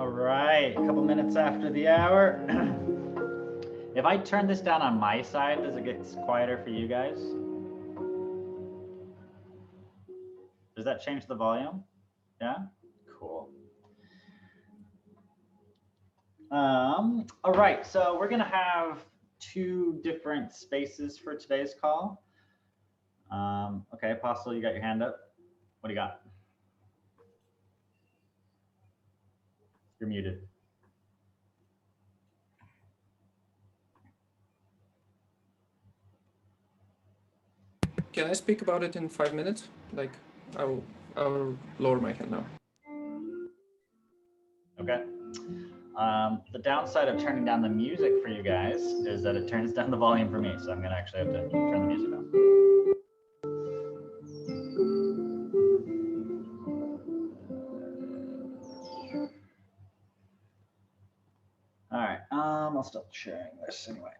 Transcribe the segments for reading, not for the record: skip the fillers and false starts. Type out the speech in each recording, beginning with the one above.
All right, a couple minutes after the hour. If I turn this down on my side, does it get quieter for you guys? Does that change the volume? Yeah? Cool. All right, so we're gonna have two different spaces for today's call. Okay, Apostle, you got your hand up. What do you got? You're muted. Can I speak about it in 5 minutes? Like, I'll lower my hand now. Okay. The downside of turning down the music for you guys is that it turns down the volume for me, so I'm gonna actually have to turn the music down. All right, I'll stop sharing this anyway.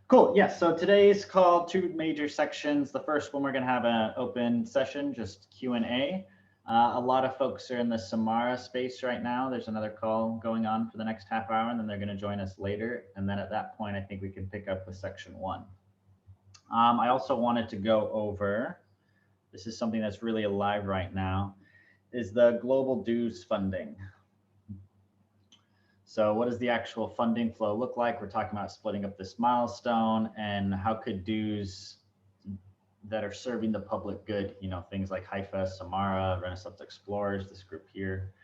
Cool, yes, so today's call, two major sections. The first one, we're gonna have an open session, just Q&A. A lot of folks are in the Samara space right now. There's another call going on for the next half hour, and then they're gonna join us later. And then at that point, I think we can pick up with section one. I also wanted to go over, this is something that's really alive right now, is the global dues funding. So what does the actual funding flow look like? We're talking about splitting up this milestone, and how could dues that are serving the public good, you know, things like HIFA, Samara, Renaissance Explorers, this group here,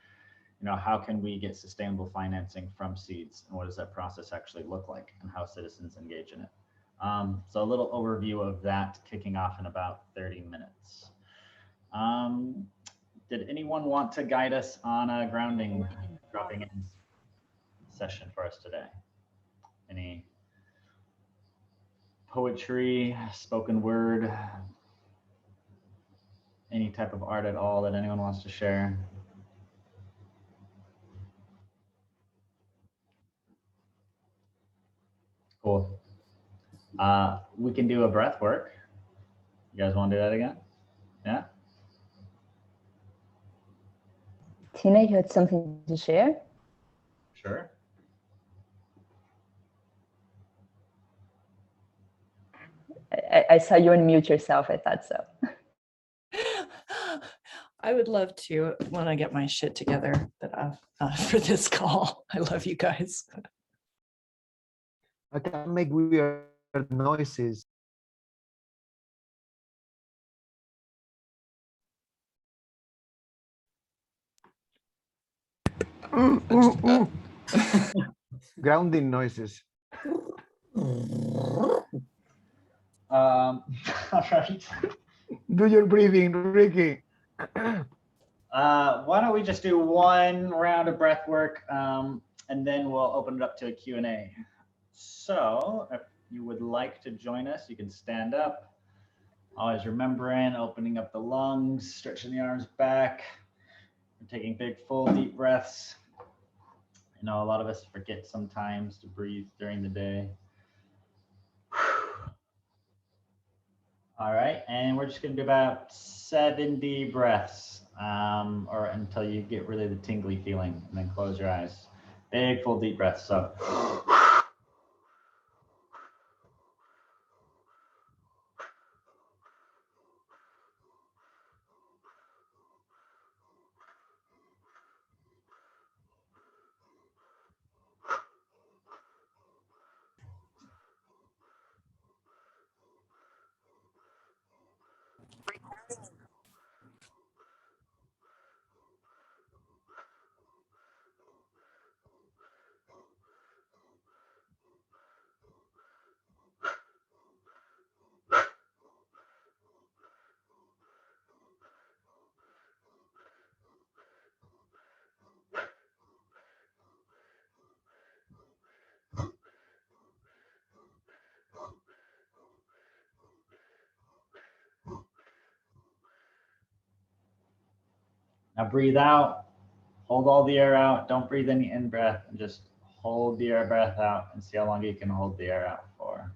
you know, how can we get sustainable financing from seeds, and what does that process actually look like, and how citizens engage in it? So a little overview of that kicking off in about 30 minutes. Did anyone want to guide us on a grounding, dropping in session for us today? Any poetry, spoken word, any type of art at all that anyone wants to share? Cool. We can do a breath work. You guys want to do that again? Yeah? Tina, you had something to share? Sure. I saw you unmute yourself. I thought so. I would love to when I get my shit together for this call. I love you guys. I can make weird noises. Grounding noises. All right. Do your breathing, Ricky. Why don't we just do one round of breath work, and then we'll open it up to a Q&A. So if you would like to join us, you can stand up. Always remembering opening up the lungs, stretching the arms back, and taking big, full, deep breaths. I know a lot of us forget sometimes to breathe during the day. All right, and we're just gonna do about 70 breaths, or until you get really the tingly feeling, and then close your eyes. Big, full, deep breaths, so. Now breathe out, hold all the air out. Don't breathe any in breath, and just hold the air breath out and see how long you can hold the air out for.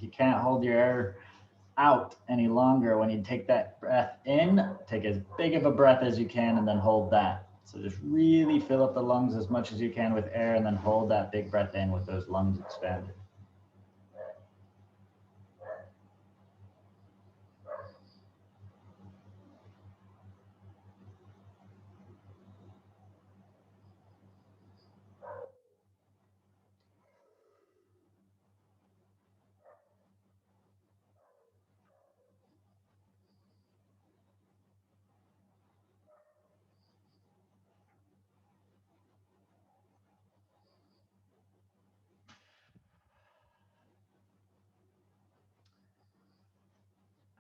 Like you can't hold your air out any longer. When you take that breath in, take as big of a breath as you can and then hold that. So just really fill up the lungs as much as you can with air and then hold that big breath in with those lungs expanded.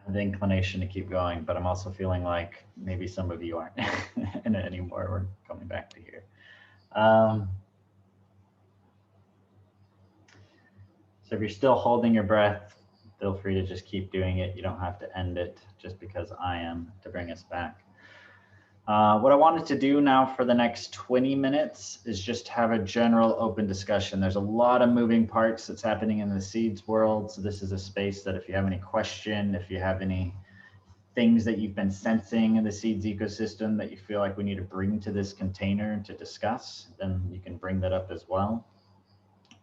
The inclination to keep going, but I'm also feeling like maybe some of you aren't in it anymore. We're coming back to here. So if you're still holding your breath, feel free to just keep doing it. You don't have to end it just because I am to bring us back. What I wanted to do now for the next 20 minutes is just have a general open discussion. There's a lot of moving parts that's happening in the seeds world. So this is a space that if you have any question, if you have any things that you've been sensing in the seeds ecosystem that you feel like we need to bring to this container to discuss, then you can bring that up as well.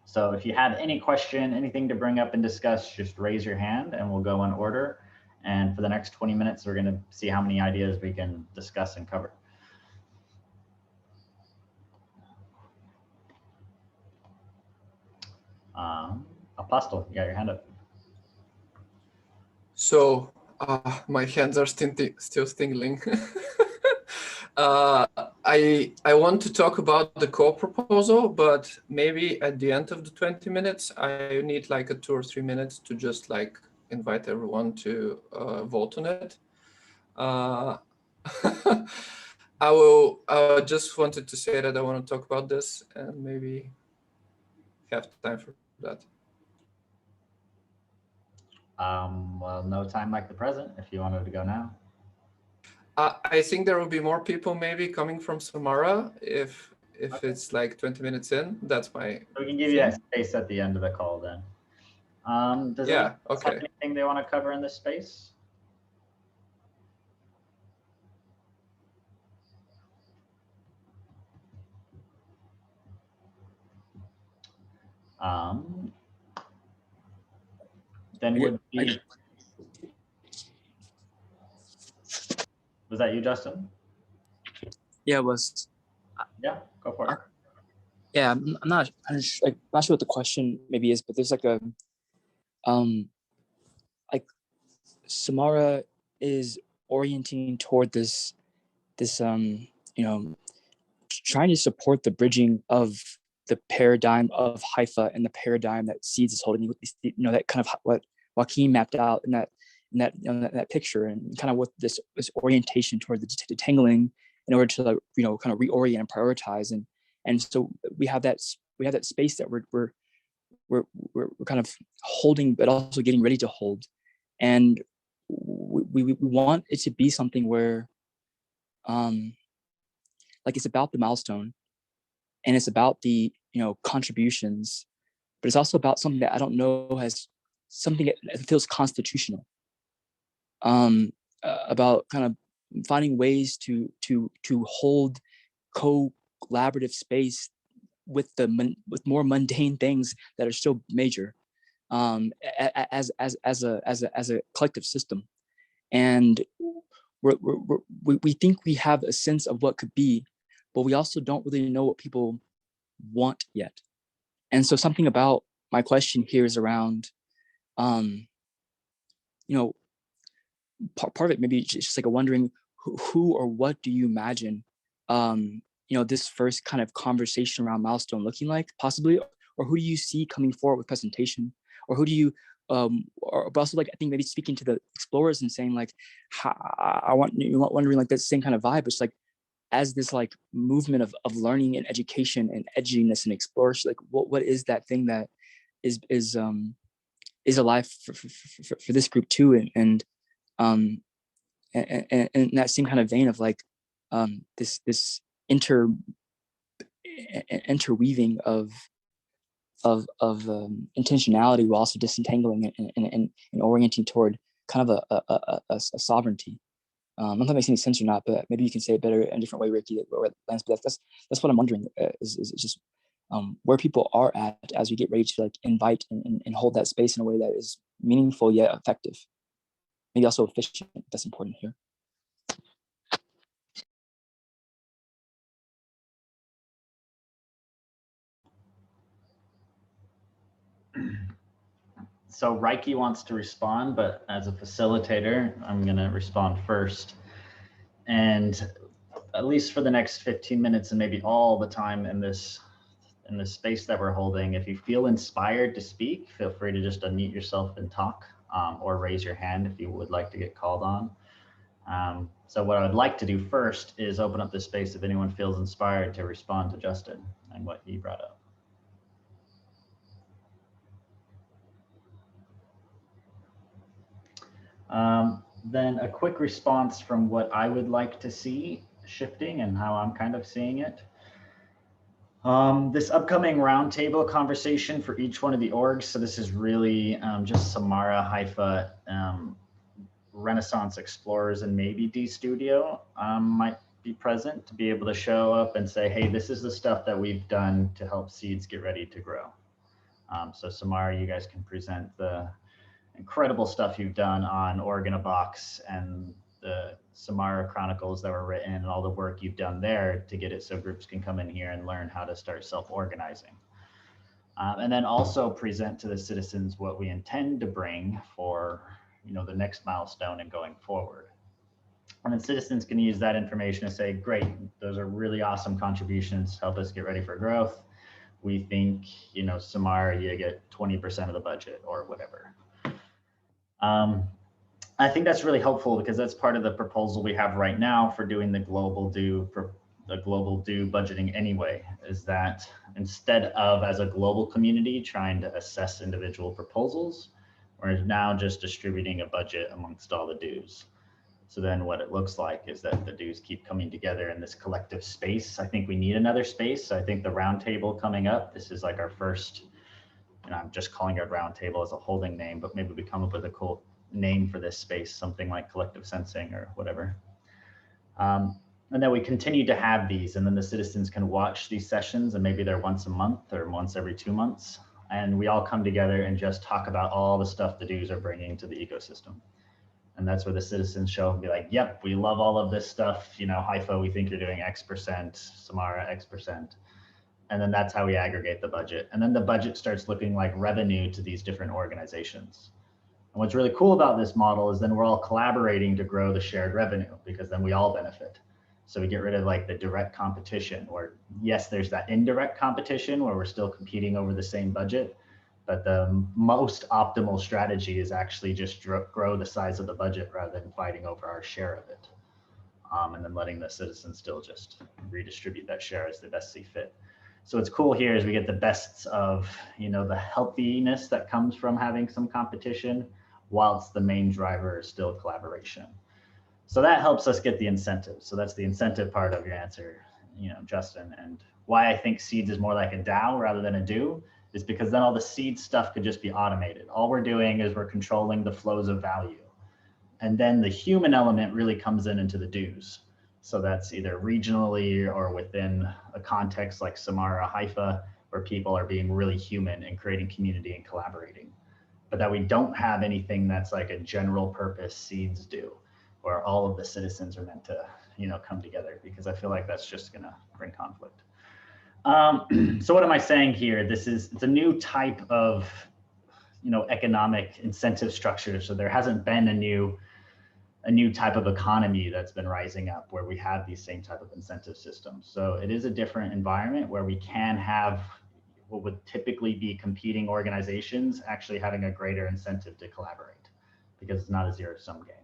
So if you have any question, anything to bring up and discuss, just raise your hand and we'll go in order. And for the next 20 minutes, we're going to see how many ideas we can discuss and cover. Apostle, you got your hand up. So my hands are still tingling. I want to talk about the co-proposal, but maybe at the end of the 20 minutes, I need like a 2 or 3 minutes to just like invite everyone to vote on it. I just wanted to say that I want to talk about this and maybe have time for that. Well, no time like the present if you wanted to go now. I think there will be more people maybe coming from Samara if okay. It's like 20 minutes in. That's my. So we can give you that space at the end of the call then. Does anyone have anything they want to cover in this space? Then would be. Was that you, Justin? Yeah, it was. Yeah, go for it. Yeah, I'm not sure what the question maybe is, but there's like a, like Samara is orienting toward this, trying to support the bridging of the paradigm of Haifa and the paradigm that Seeds is holding. That kind of what Joaquin mapped out in that picture, and kind of what this orientation toward the detangling in order to kind of reorient and prioritize, and so we have that space that we're kind of holding, but also getting ready to hold, and we want it to be something where, like it's about the milestone, and it's about the contributions, but it's also about something that I don't know has something that feels constitutional. About kind of finding ways to hold collaborative space with more mundane things that are still major, as a collective system, and we think we have a sense of what could be, but we also don't really know what people want yet. And so something about my question here is around, part of it maybe just like a wondering who or what do you imagine this first kind of conversation around milestone looking like, possibly, or who do you see coming forward with presentation, or who do you but also like I think maybe speaking to the explorers and saying like wondering like that same kind of vibe. It's like as this like movement of learning and education and edginess and exploration, like what is that thing that is alive for this group too, and in that same kind of vein of like this interweaving of intentionality while also disentangling it and orienting toward kind of a sovereignty. I don't know if that makes any sense or not, but maybe you can say it better in a different way, Ricky. But that's what I'm wondering is just where people are at as we get ready to like invite and hold that space in a way that is meaningful yet effective. Maybe also efficient. That's important here. So Reiki wants to respond, but as a facilitator, I'm going to respond first. And at least for the next 15 minutes and maybe all the time in this space that we're holding, if you feel inspired to speak, feel free to just unmute yourself and talk, or raise your hand if you would like to get called on. So what I would like to do first is open up this space if anyone feels inspired to respond to Justin and what he brought up. Then a quick response from what I would like to see shifting and how I'm kind of seeing it. This upcoming roundtable conversation for each one of the orgs. So this is really just Samara, Haifa, Renaissance Explorers, and maybe D Studio might be present to be able to show up and say, hey, this is the stuff that we've done to help seeds get ready to grow. So Samara, you guys can present the incredible stuff you've done on Org in a Box and the Samara Chronicles that were written and all the work you've done there to get it so groups can come in here and learn how to start self-organizing. And then also present to the citizens what we intend to bring for the next milestone and going forward. And then citizens can use that information to say, great, those are really awesome contributions, help us get ready for growth. We think, Samara, you get 20% of the budget or whatever. I think that's really helpful because that's part of the proposal we have right now for doing the global due budgeting anyway, is that instead of as a global community trying to assess individual proposals, we're now just distributing a budget amongst all the dues. So then what it looks like is that the dues keep coming together in this collective space. I think we need another space. I think the roundtable coming up, this is like our first, and I'm just calling it roundtable as a holding name, but maybe we come up with a cool name for this space, something like collective sensing or whatever. And then we continue to have these, and then the citizens can watch these sessions, and maybe they're once a month or once every 2 months. And we all come together and just talk about all the stuff the dues are bringing to the ecosystem. And that's where the citizens show up and be like, yep, we love all of this stuff. Haifa, we think you're doing X%, Samara, X%. And then that's how we aggregate the budget. And then the budget starts looking like revenue to these different organizations. And what's really cool about this model is then we're all collaborating to grow the shared revenue, because then we all benefit. So we get rid of like the direct competition, or yes, there's that indirect competition where we're still competing over the same budget, but the most optimal strategy is actually just grow the size of the budget rather than fighting over our share of it. And then letting the citizens still just redistribute that share as they best see fit. So what's cool here is we get the best of, the healthiness that comes from having some competition, whilst the main driver is still collaboration. So that helps us get the incentives. So that's the incentive part of your answer, Justin. And why I think seeds is more like a DAO rather than a do is because then all the seed stuff could just be automated. All we're doing is we're controlling the flows of value. And then the human element really comes into the dues. So that's either regionally or within a context like Samara, Haifa, where people are being really human and creating community and collaborating. But that we don't have anything that's like a general purpose seeds do, where all of the citizens are meant to, come together, because I feel like that's just gonna bring conflict. So what am I saying here? It's a new type of, economic incentive structure. So there hasn't been a new type of economy that's been rising up where we have these same type of incentive systems. So it is a different environment where we can have what would typically be competing organizations actually having a greater incentive to collaborate, because it's not a zero-sum game.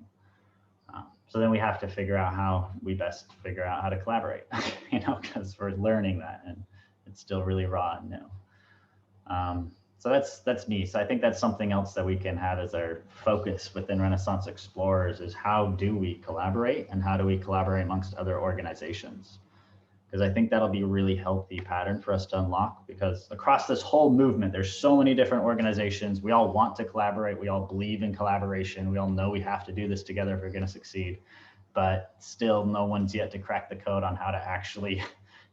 So then we have to figure out how we best figure out how to collaborate, because we're learning that and it's still really raw and new. So that's me. So I think that's something else that we can have as our focus within Renaissance Explorers is how do we collaborate and how do we collaborate amongst other organizations? because I think that'll be a really healthy pattern for us to unlock, because across this whole movement, there's so many different organizations. We all want to collaborate. We all believe in collaboration. We all know we have to do this together if we're going to succeed, but still no one's yet to crack the code on how to actually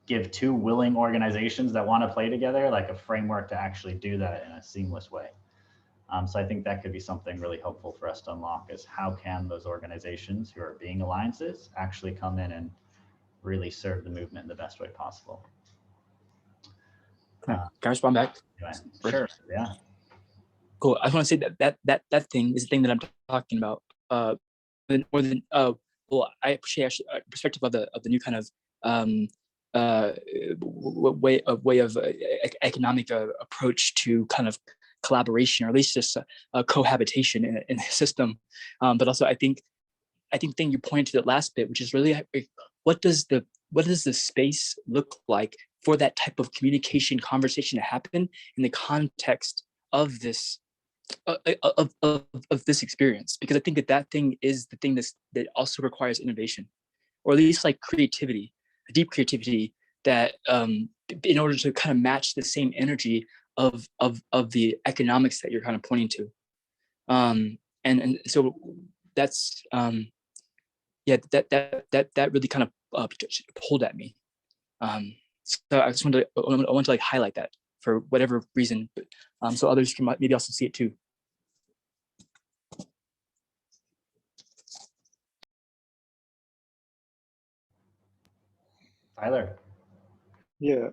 give two willing organizations that want to play together like a framework to actually do that in a seamless way. So I think that could be something really helpful for us to unlock, is how can those organizations who are being alliances actually come in and really serve the movement in the best way possible. Can I respond back? Anyway, sure, yeah. Cool. I just want to say that thing is the thing that I'm talking about. More than well, I appreciate actually a perspective of the new kind of way of economic approach to kind of collaboration, or at least just cohabitation in the system. But also, I think thing you pointed to the last bit, which is really what does the space look like for that type of communication conversation to happen in the context of this of this experience? Because I think that thing is the thing that also requires innovation, or at least like creativity, a deep creativity that in order to kind of match the same energy of the economics that you're kind of pointing to. And so that's yeah, that really kind of pulled at me. So I just wanted to like highlight that for whatever reason, so others can maybe also see it too. Tyler. Yeah,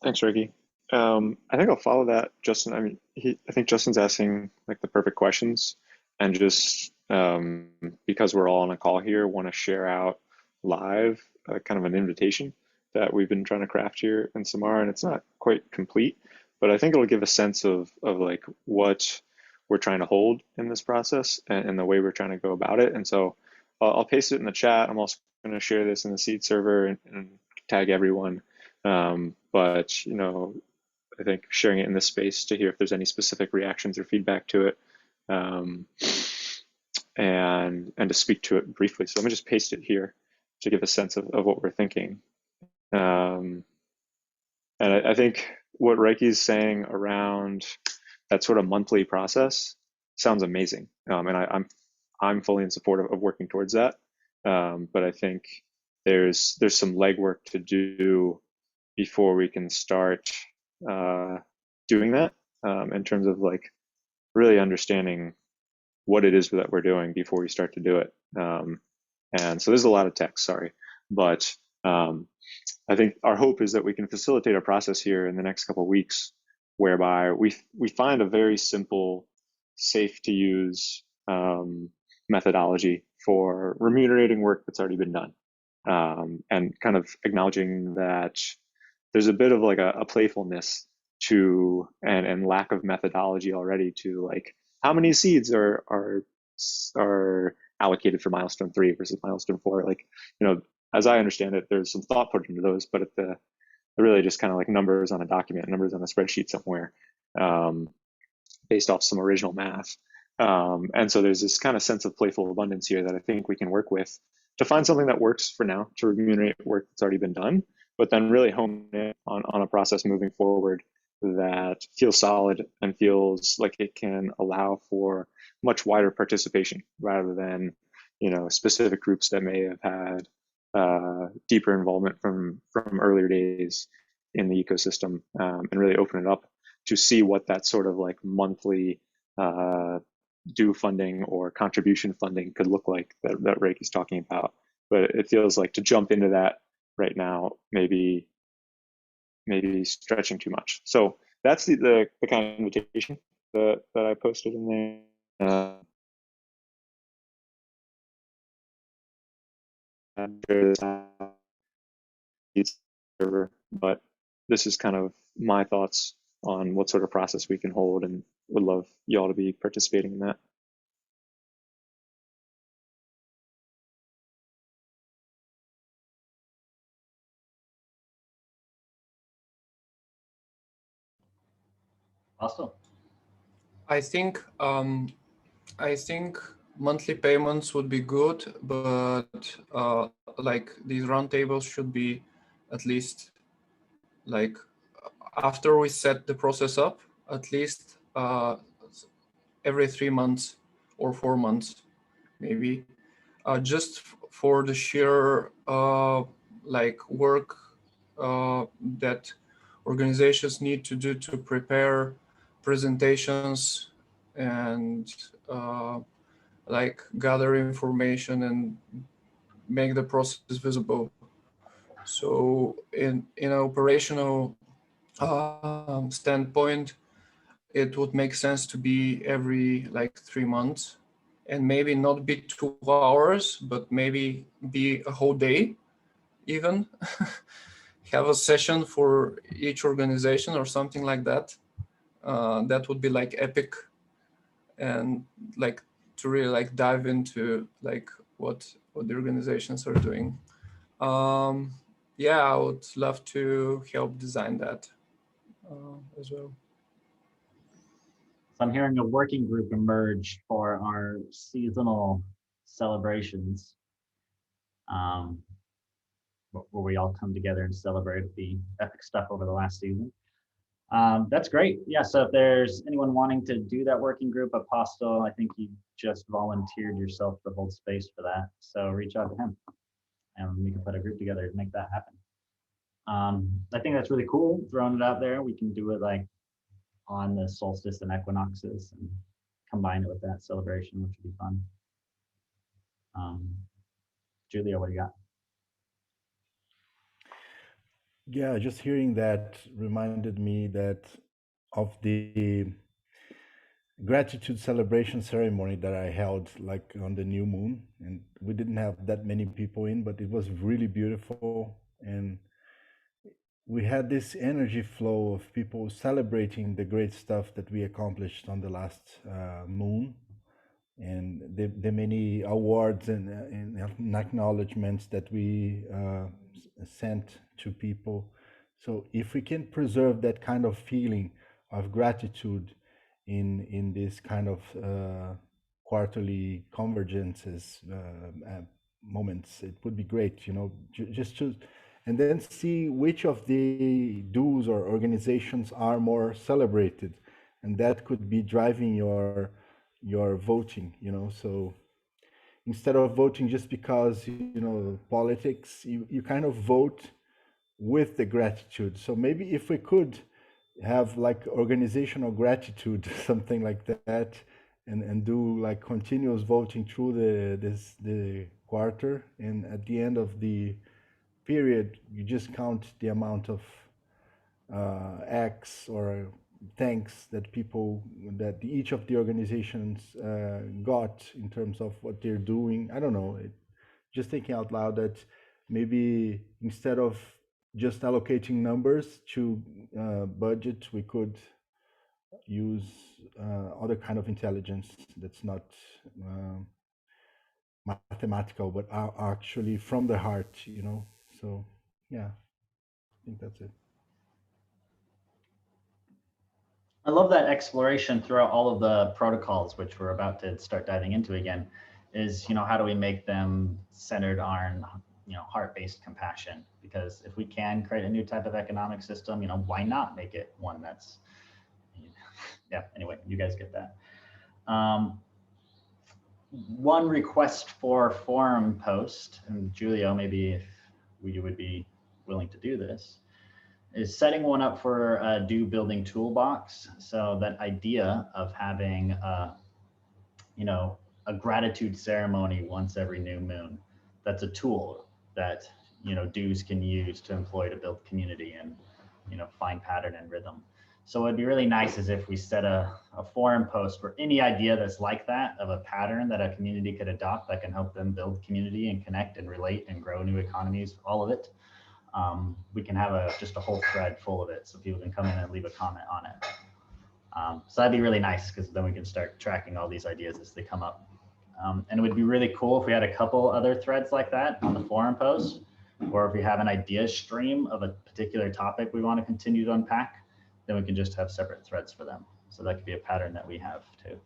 thanks, Ricky. I think I'll follow that, Justin. I mean, I think Justin's asking like the perfect questions, and just because we're all on a call here, want to share out live kind of an invitation that we've been trying to craft here in Samara, and it's not quite complete, but I think it'll give a sense of like what we're trying to hold in this process and the way we're trying to go about it. And so I'll paste it in the chat. I'm also going to share this in the seed server and tag everyone. But you know, I think sharing it in this space to hear if there's any specific reactions or feedback to it, and to speak to it briefly. So let me just paste it here to give a sense of what we're thinking. And I think what Reiki's saying around that sort of monthly process sounds amazing. And I'm fully in support of working towards that. But I think there's some legwork to do before we can start doing that, in terms of like really understanding what it is that we're doing before we start to do it. And so there's a lot of text, sorry, but I think our hope is that we can facilitate a process here in the next couple of weeks whereby we find a very simple, safe to use methodology for remunerating work that's already been done, and kind of acknowledging that there's a bit of like a playfulness to and lack of methodology already to like how many seeds are allocated for milestone 3 versus milestone 4. Like, you know, as I understand it, there's some thought put into those, but they're really just kind of like numbers on a document, numbers on a spreadsheet somewhere, based off some original math. And so there's this kind of sense of playful abundance here that I think we can work with to find something that works for now to remunerate work that's already been done, but then really hone in on a process moving forward that feels solid and feels like it can allow for much wider participation rather than, you know, specific groups that may have had deeper involvement from earlier days in the ecosystem, and really open it up to see what that sort of like monthly due funding or contribution funding could look like that Reiki's talking about. But it feels like to jump into that right now maybe stretching too much. So that's the kind of invitation that I posted in there. But this is kind of my thoughts on what sort of process we can hold, and would love y'all to be participating in that. Awesome. I think monthly payments would be good, but like these roundtables should be at least like after we set the process up, at least every 3 months or 4 months, maybe, just for the sheer like work that organizations need to do to prepare presentations and like gather information and make the process visible. So in an operational standpoint, it would make sense to be every like 3 months, and maybe not be 2 hours, but maybe be a whole day even. Have a session for each organization or something like that. That would be like epic, and like to really like dive into like what the organizations are doing. Yeah, I would love to help design that as well. So I'm hearing a working group emerge for our seasonal celebrations, where we all come together and celebrate the epic stuff over the last season. That's great. Yeah, so if there's anyone wanting to do that working group, Apostle, I think you just volunteered yourself to hold space for that. So reach out to him and we can put a group together to make that happen. I think that's really cool, throwing it out there. We can do it like on the solstice and equinoxes and combine it with that celebration, which would be fun. Julia, what do you got? Yeah, just hearing that reminded me that of the gratitude celebration ceremony that I held like on the new moon, and we didn't have that many people in, but it was really beautiful, and we had this energy flow of people celebrating the great stuff that we accomplished on the last moon, and the many awards and acknowledgements that we sent to people. So if we can preserve that kind of feeling of gratitude in this kind of quarterly convergences moments, it would be great, you know, just to, and then see which of the dues or organizations are more celebrated, and that could be driving your voting, you know. So instead of voting just because, you know, politics, you kind of vote with the gratitude. So maybe if we could have like organizational gratitude, something like that, and do like continuous voting through the quarter, and at the end of the period you just count the amount of acts or thanks that people, that each of the organizations got in terms of what they're doing. I don't know, just thinking out loud that maybe instead of just allocating numbers to budget, we could use other kind of intelligence that's not mathematical, but actually from the heart, you know. So yeah, I think that's it. I love that exploration throughout all of the protocols, which we're about to start diving into again, is, you know, how do we make them centered on, you know, heart-based compassion? Because if we can create a new type of economic system, you know, why not make it one that's, yeah, anyway, you guys get that. One request for forum post, and Julio, maybe if you would be willing to do this, is setting one up for a do building toolbox. So that idea of having, you know, a gratitude ceremony once every new moon, that's a tool that, you know, dues can use to employ to build community and, you know, find pattern and rhythm. So it'd be really nice as if we set a forum post for any idea that's like that, of a pattern that a community could adopt that can help them build community and connect and relate and grow new economies, all of it. We can have just a whole thread full of it so people can come in and leave a comment on it. So that'd be really nice, because then we can start tracking all these ideas as they come up. And it would be really cool if we had a couple other threads like that on the forum post, or if we have an idea stream of a particular topic we want to continue to unpack, then we can just have separate threads for them. So that could be a pattern that we have too.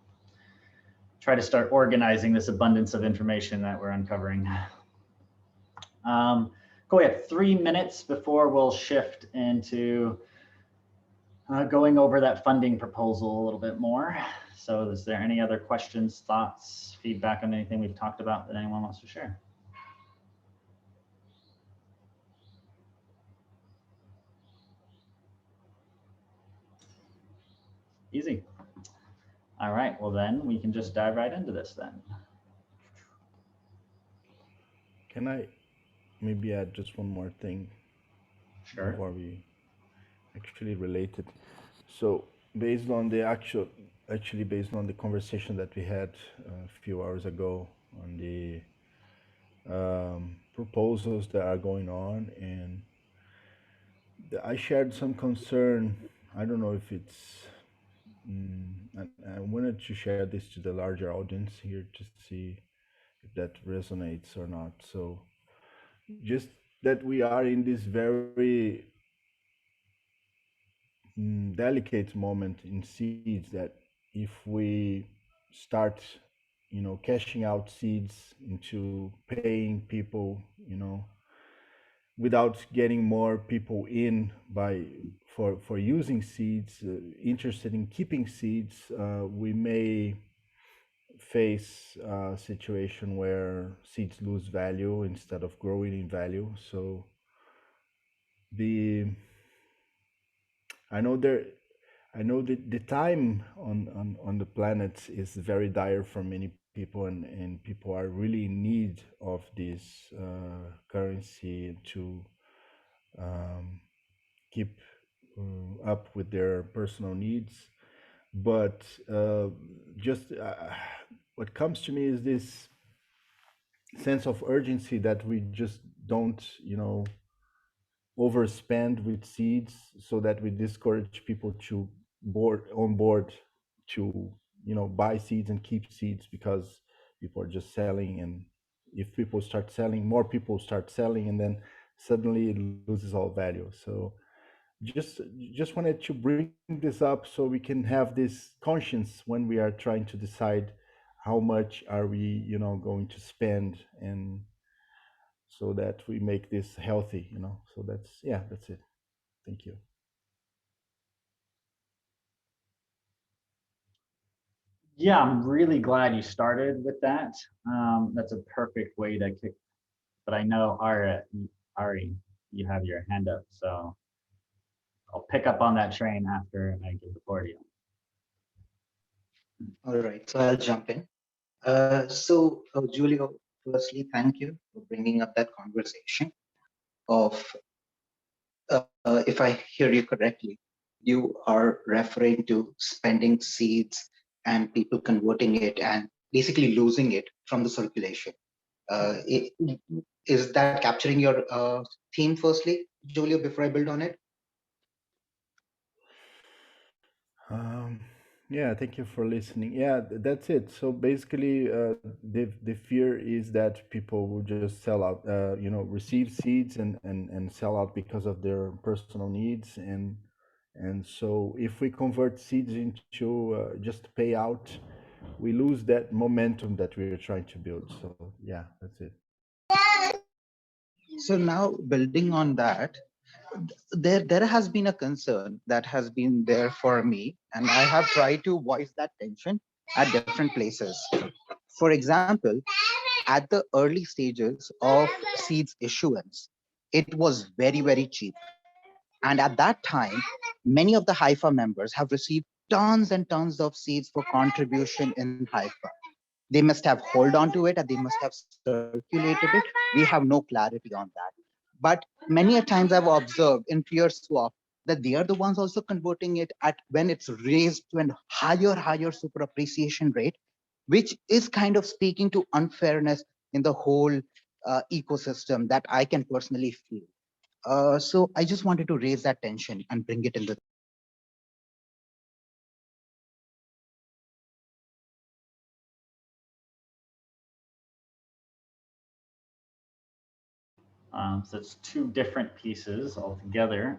try to start organizing this abundance of information that we're uncovering. Cool, we have 3 minutes before we'll shift into going over that funding proposal a little bit more. So is there any other questions, thoughts, feedback on anything we've talked about that anyone wants to share? Easy. All right, well then we can just dive right into this then. Can I maybe add just one more thing? Sure. Before we actually relate it. So based on the actually based on the conversation that we had a few hours ago on the proposals that are going on, and I shared some concern. I don't know if it's, I wanted to share this to the larger audience here to see if that resonates or not. So just that we are in this very delicate moment in seeds, that if we start, cashing out seeds into paying people, without getting more people in for using seeds, interested in keeping seeds, we may face a situation where seeds lose value instead of growing in value. So I know that the time on the planet is very dire for many people, and people are really in need of this currency to keep up with their personal needs. But just what comes to me is this sense of urgency that we just don't, overspend with seeds, so that we discourage people to on board to, buy seeds and keep seeds, because people are just selling. And if people start selling, more people start selling, and then suddenly it loses all value. So just wanted to bring this up so we can have this conscience when we are trying to decide how much are we, going to spend, and so that we make this healthy, so that's it. Thank you. Yeah, I'm really glad you started with that. That's a perfect way to kick, but I know Ari, you have your hand up, so I'll pick up on that train after I give the floor to you. All right, so I'll jump in. Julio, firstly, thank you for bringing up that conversation of, if I hear you correctly, you are referring to spending seeds and people converting it and basically losing it from the circulation. Is that capturing your theme, firstly, Julio, before I build on it? Yeah, thank you for listening. Yeah, that's it. So basically, the fear is that people will just sell out, receive seeds and sell out because of their personal needs, and so if we convert seeds into just payout, we lose that momentum that we are trying to build. So yeah, that's it. So now, building on that, there has been a concern that has been there for me, and I have tried to voice that tension at different places. For example, at the early stages of seeds issuance, it was very, very cheap. And at that time, many of the Haifa members have received tons and tons of seeds for contribution in Haifa. They must have held on to it and they must have circulated it. We have no clarity on that. But many a times I've observed in peer swap that they are the ones also converting it at when it's raised to a higher super appreciation rate, which is kind of speaking to unfairness in the whole ecosystem that I can personally feel. So I just wanted to raise that tension and bring it in the So it's 2 different pieces altogether.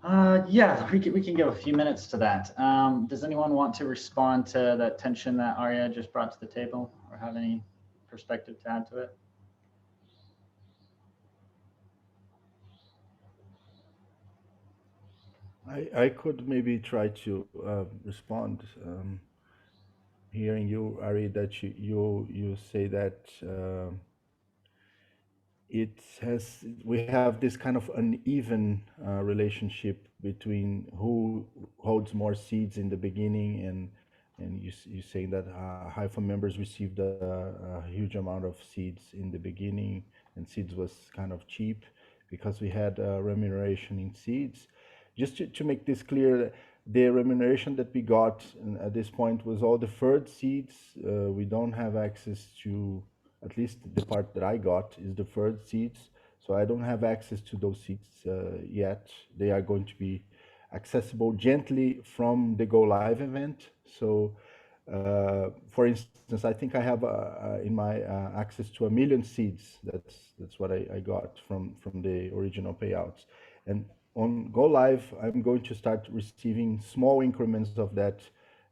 Yeah, we can give a few minutes to that. Does anyone want to respond to that tension that Arya just brought to the table, or have any perspective to add to it? I could maybe try to respond. Hearing you, Ari, that you say that we have this kind of uneven relationship between who holds more seeds in the beginning, and you say that Haifa members received a huge amount of seeds in the beginning, and seeds was kind of cheap because we had remuneration in seeds. Just to make this clear, the remuneration that we got at this point was all deferred seeds. We don't have access to, at least the part that I got is deferred seeds. So I don't have access to those seeds yet. They are going to be accessible gently from the Go Live event. So for instance, I think I have in my access to 1 million seeds. That's what I got from the original payouts. And on Go Live, I'm going to start receiving small increments of that,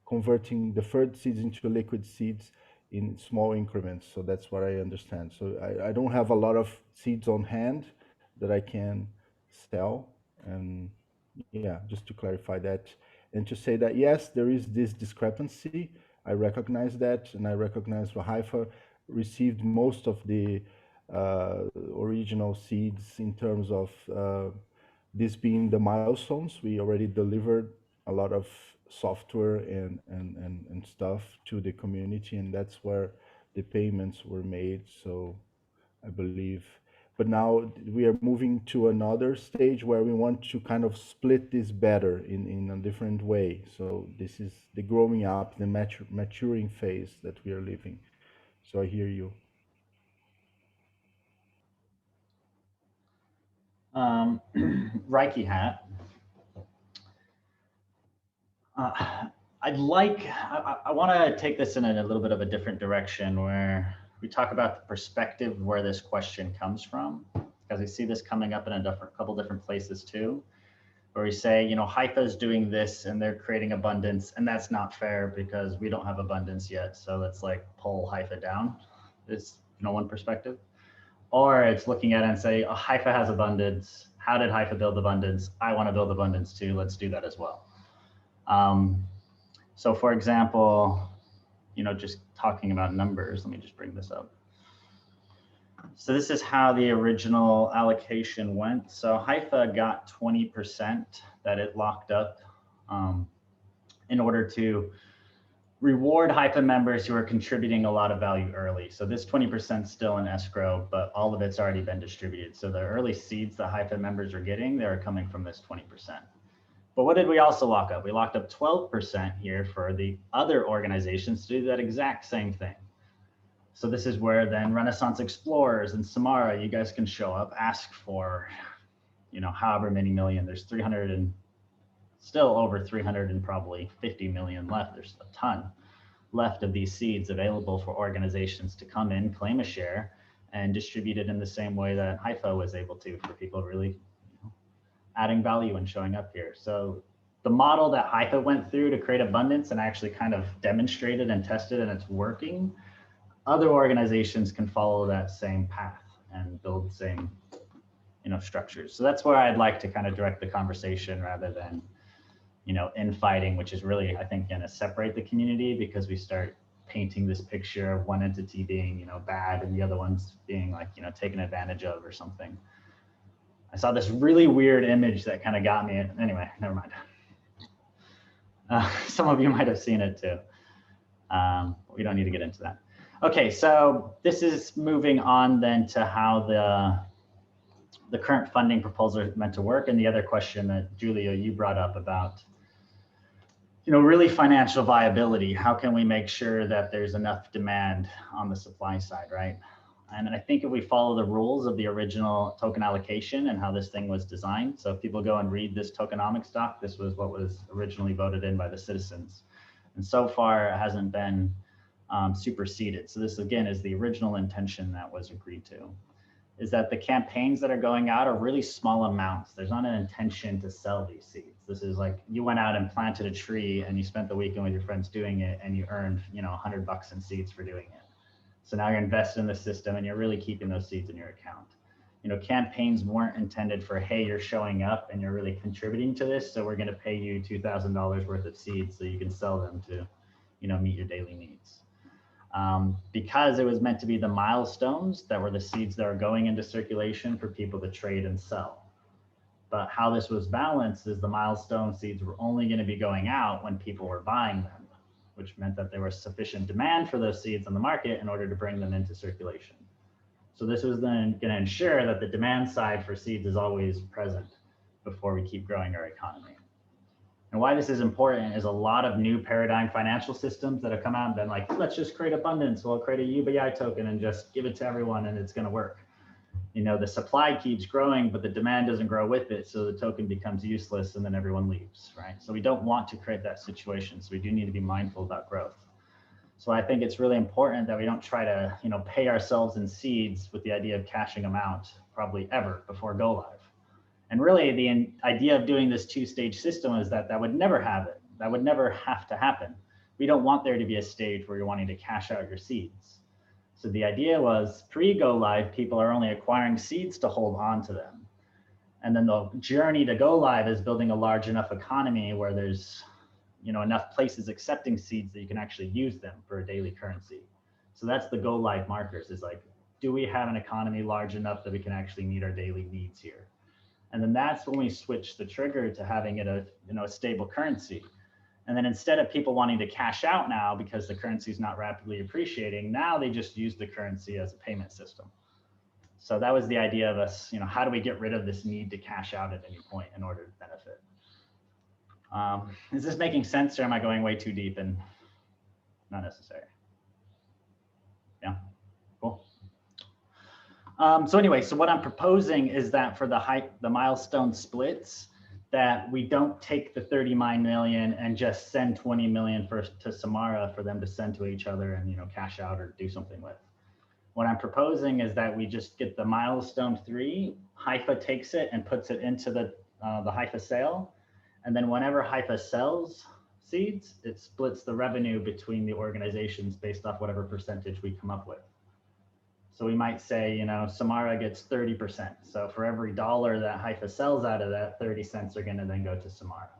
converting deferred seeds into liquid seeds in small increments. So that's what I understand. So I don't have a lot of seeds on hand that I can sell. And yeah, just to clarify that. And to say that, yes, there is this discrepancy. I recognize that. And I recognize Haifa received most of the original seeds in terms of this being the milestones. We already delivered a lot of software and stuff to the community, and that's where the payments were made. So I believe, but now we are moving to another stage where we want to kind of split this better in a different way. So this is the growing up, the maturing phase that we are living. So I hear you. Reiki hat. I want to take this in a little bit of a different direction where we talk about the perspective where this question comes from, because we see this coming up in a couple different places too, where we say, Haifa is doing this and they're creating abundance, and that's not fair because we don't have abundance yet. So let's like pull Haifa down. Is one perspective. Or it's looking at it and say, oh, Haifa has abundance. How did Haifa build abundance? I want to build abundance too. Let's do that as well. So for example, just talking about numbers, let me just bring this up. So this is how the original allocation went. So Haifa got 20% that it locked up in order to reward Haifa members who are contributing a lot of value early. So this 20% is still in escrow, but all of it's already been distributed. So the early seeds that Haifa members are getting, they're coming from this 20%. But what did we also lock up? We locked up 12% here for the other organizations to do that exact same thing. So this is where then Renaissance Explorers and Samara, you guys can show up, ask for, however many million. There's 300 and still over 300 and probably 50 million left. There's a ton left of these seeds available for organizations to come in, claim a share, and distribute it in the same way that Haifa was able to for people really adding value and showing up here. So the model that Haifa went through to create abundance and actually kind of demonstrated and tested, and it's working, other organizations can follow that same path and build the same structures. So that's where I'd like to kind of direct the conversation rather than infighting, which is really, I think, going to separate the community, because we start painting this picture of one entity being bad and the other one's being like taken advantage of or something. I saw this really weird image that kind of got me. Anyway, never mind. Some of you might have seen it too. We don't need to get into that. Okay, so this is moving on then to how the current funding proposal is meant to work, and the other question that Julia, you brought up about really financial viability. How can we make sure that there's enough demand on the supply side, right? And I think if we follow the rules of the original token allocation and how this thing was designed, so if people go and read this tokenomics doc, this was what was originally voted in by the citizens. And so far it hasn't been superseded. So this again is the original intention that was agreed to. is that the campaigns that are going out are really small amounts. There's not an intention to sell these seeds. This is like you went out and planted a tree and you spent the weekend with your friends doing it and you earned, you know, $100 in seeds for doing it. So now you're invested in the system and you're really keeping those seeds in your account. You know, campaigns weren't intended for, hey, you're showing up and you're really contributing to this, so we're going to pay you $2,000 worth of seeds so you can sell them to, you know, meet your daily needs. Because it was meant to be the milestones that were the seeds that are going into circulation for people to trade and sell. But how this was balanced is the milestone seeds were only going to be going out when people were buying them, which meant that there was sufficient demand for those seeds on the market in order to bring them into circulation. So this was then going to ensure that the demand side for seeds is always present before we keep growing our economy. And why this is important is a lot of new paradigm financial systems that have come out and been like, let's just create abundance. We'll create a UBI token and just give it to everyone and it's going to work. You know, the supply keeps growing, but the demand doesn't grow with it. So the token becomes useless and then everyone leaves, right? So we don't want to create that situation. So we do need to be mindful about growth. So I think it's really important that we don't try to, you know, pay ourselves in seeds with the idea of cashing them out probably ever before go live. And really the idea of doing this two-stage system is that that would never have it. That would never have to happen. We don't want there to be a stage where you're wanting to cash out your seeds. So the idea was pre-go live, people are only acquiring seeds to hold on to them. And then the journey to go live is building a large enough economy where there's, you know, enough places accepting seeds that you can actually use them for a daily currency. So that's the go live markers, is like, do we have an economy large enough that we can actually meet our daily needs here? And then that's when we switch the trigger to having it a, you know, a stable currency. And then instead of people wanting to cash out now because the currency is not rapidly appreciating, now they just use the currency as a payment system. So that was the idea of us, you know, how do we get rid of this need to cash out at any point in order to benefit? Is this making sense, or am I going way too deep and not necessary? Yeah, cool. So anyway, so what I'm proposing is that for the milestone splits, that we don't take the 39 million and just send 20 million to Samara for them to send to each other and, you know, cash out or do something with. What I'm proposing is that we just get the milestone 3, Haifa takes it and puts it into the Haifa sale. And then whenever Haifa sells seeds, it splits the revenue between the organizations based off whatever percentage we come up with. So we might say, you know, Samara gets 30%. So for every $1 that Haifa sells out of that, 30 cents are going to then go to Samara.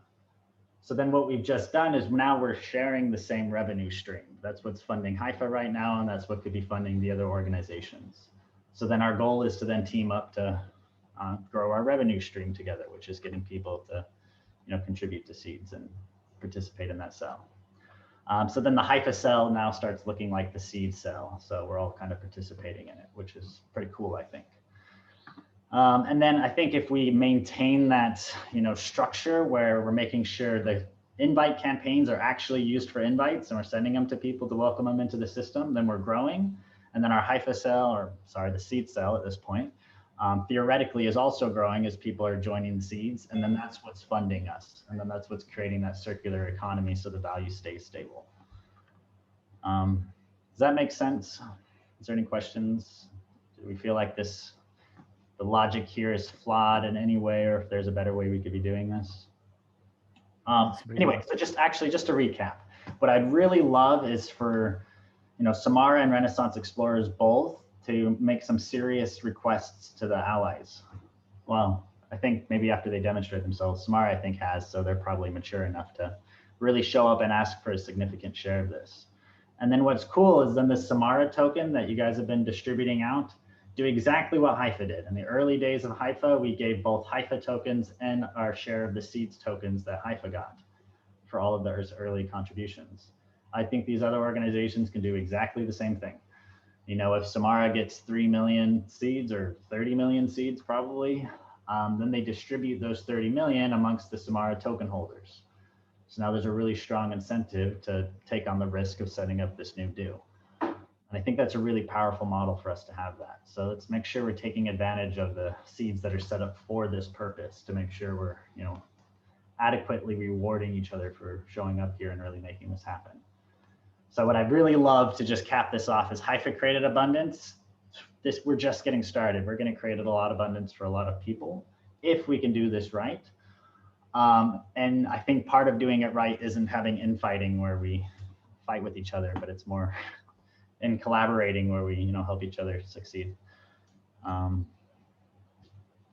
So then what we've just done is now we're sharing the same revenue stream. That's what's funding Haifa right now, and that's what could be funding the other organizations. So then our goal is to then team up to grow our revenue stream together, which is getting people to, you know, contribute to seeds and participate in that sale. So then the Haifa cell now starts looking like the seed cell. So we're all kind of participating in it, which is pretty cool, I think. And then I think if we maintain that, you know, structure where we're making sure the invite campaigns are actually used for invites and we're sending them to people to welcome them into the system, then we're growing. And then our Haifa cell, or sorry, the seed cell at this point, theoretically is also growing as people are joining seeds. And then that's what's funding us. And then that's what's creating that circular economy so the value stays stable. Does that make sense? Is there any questions? Do we feel like the logic here is flawed in any way, or if there's a better way we could be doing this? Anyway, so just to recap, what I'd really love is for, you know, Samara and Renaissance Explorers both to make some serious requests to the allies. Well, I think maybe after they demonstrate themselves, Samara I think has, so they're probably mature enough to really show up and ask for a significant share of this. And then what's cool is then the Samara token that you guys have been distributing out, do exactly what Haifa did. In the early days of Haifa, we gave both Haifa tokens and our share of the seeds tokens that Haifa got for all of those early contributions. I think these other organizations can do exactly the same thing. You know, if Samara gets 3 million seeds or 30 million seeds probably, then they distribute those 30 million amongst the Samara token holders. So now there's a really strong incentive to take on the risk of setting up this new do. And I think that's a really powerful model for us to have that. So let's make sure we're taking advantage of the seeds that are set up for this purpose to make sure we're, you know, adequately rewarding each other for showing up here and really making this happen. So what I'd really love to just cap this off is Haifa created abundance. we're just getting started. We're going to create a lot of abundance for a lot of people if we can do this right. And I think part of doing it right isn't having infighting where we fight with each other, but it's more in collaborating where we, help each other succeed.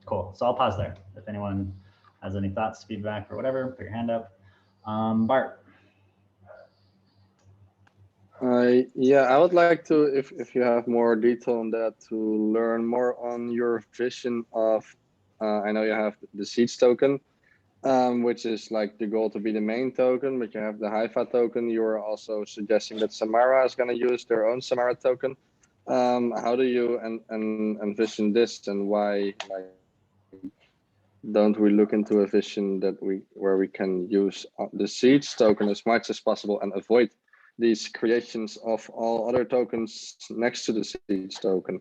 Cool. So I'll pause there. If anyone has any thoughts, feedback, or whatever, put your hand up. Bart. Yeah, I would like to, if you have more detail on that, to learn more on your vision of, I know you have the seeds token, which is like the goal to be the main token, but you have the Haifa token. You are also suggesting that Samara is going to use their own Samara token. How do you envision this, and why don't we look into a vision that where we can use the seeds token as much as possible and avoid these creations of all other tokens next to the seeds token?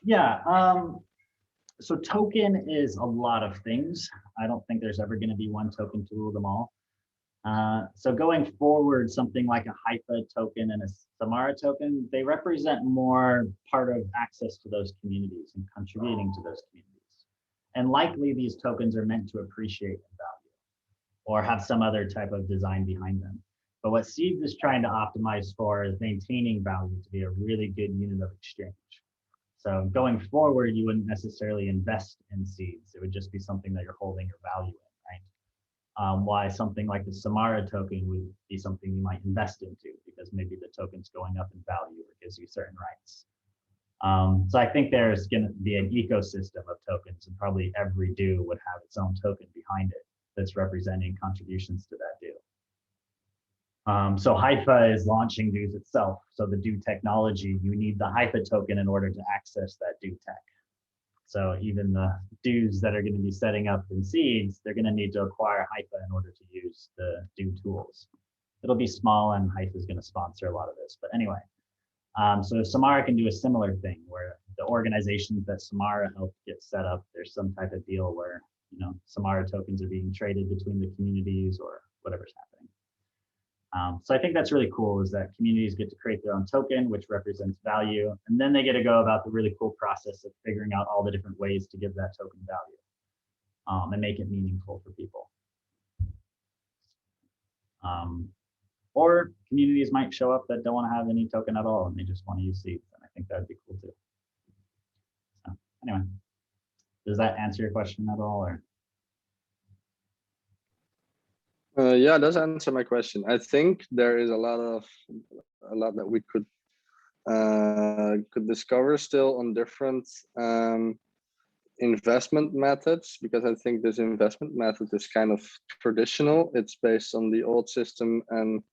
Yeah, so token is a lot of things. I don't think there's ever going to be one token to rule them all. So going forward, something like a Haifa token and a Samara token, they represent more part of access to those communities and contributing to those communities. And likely these tokens are meant to appreciate value or have some other type of design behind them. But what Seeds is trying to optimize for is maintaining value to be a really good unit of exchange. So going forward, you wouldn't necessarily invest in Seeds. It would just be something that you're holding your value in, right? Why something like the Samara token would be something you might invest into because maybe the token's going up in value or gives you certain rights. So I think there's going to be an ecosystem of tokens, and probably every do would have its own token behind it that's representing contributions to that do. So Haifa is launching dues itself. So the do technology, you need the Haifa token in order to access that do tech. So even the dues that are going to be setting up in Seeds, they're going to need to acquire Haifa in order to use the do tools. It'll be small, and Haifa is going to sponsor a lot of this. But anyway, so Samara can do a similar thing where the organizations that Samara helped get set up, there's some type of deal where, Samara tokens are being traded between the communities or whatever's happening. So I think that's really cool, is that communities get to create their own token, which represents value. And then they get to go about the really cool process of figuring out all the different ways to give that token value and make it meaningful for people. Or communities might show up that don't want to have any token at all and they just want to use Seeds. And I think that'd be cool too. So anyway, does that answer your question at all? Or? Yeah, it does answer my question. I think there is a lot that we could discover still on different investment methods, because I think this investment method is kind of traditional. It's based on the old system, and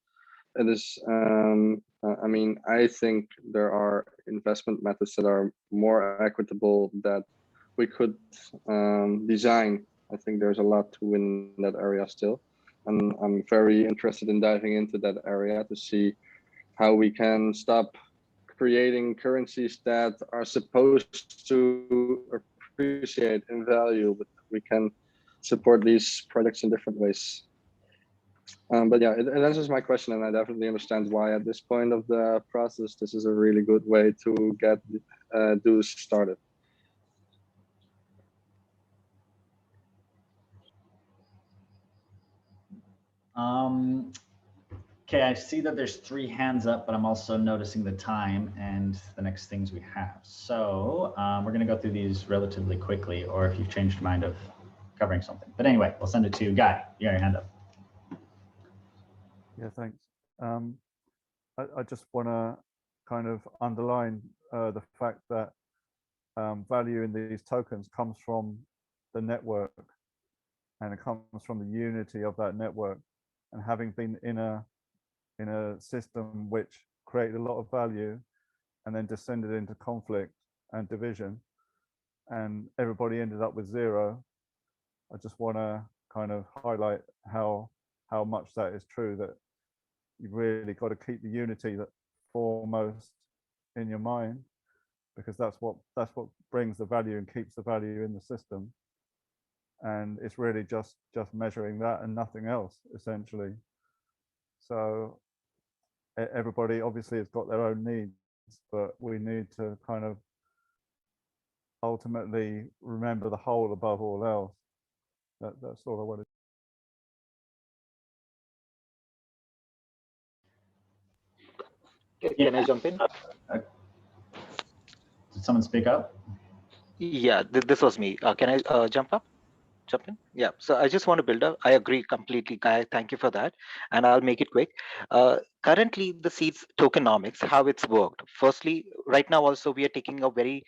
it is, I mean, I think there are investment methods that are more equitable that we could design. I think there's a lot to win in that area still. And I'm very interested in diving into that area to see how we can stop creating currencies that are supposed to appreciate in value, but we can support these projects in different ways. But yeah, it answers my question, and I definitely understand why at this point of the process, this is a really good way to get dues started. Okay, I see that there's 3 hands up, but I'm also noticing the time and the next things we have. So we're going to go through these relatively quickly, or if you've changed your mind of covering something. But anyway, we'll send it to Guy. You got your hand up. Yeah, thanks. I just want to kind of underline the fact that value in these tokens comes from the network, and it comes from the unity of that network. And having been in a system which created a lot of value and then descended into conflict and division, and everybody ended up with 0, I just want to kind of highlight how much that is true, that you've really got to keep the unity that foremost in your mind, because that's what brings the value and keeps the value in the system. And it's really just measuring that and nothing else, essentially. So everybody obviously has got their own needs, but we need to kind of ultimately remember the whole above all else. That's all I wanted. Can I jump in? Did someone speak up? Yeah, this was me. Can I jump in? Yeah. So I just want to build up. I agree completely, Guy. Thank you for that. And I'll make it quick. Currently, the seeds tokenomics, how it's worked. Firstly, right now also we are taking a very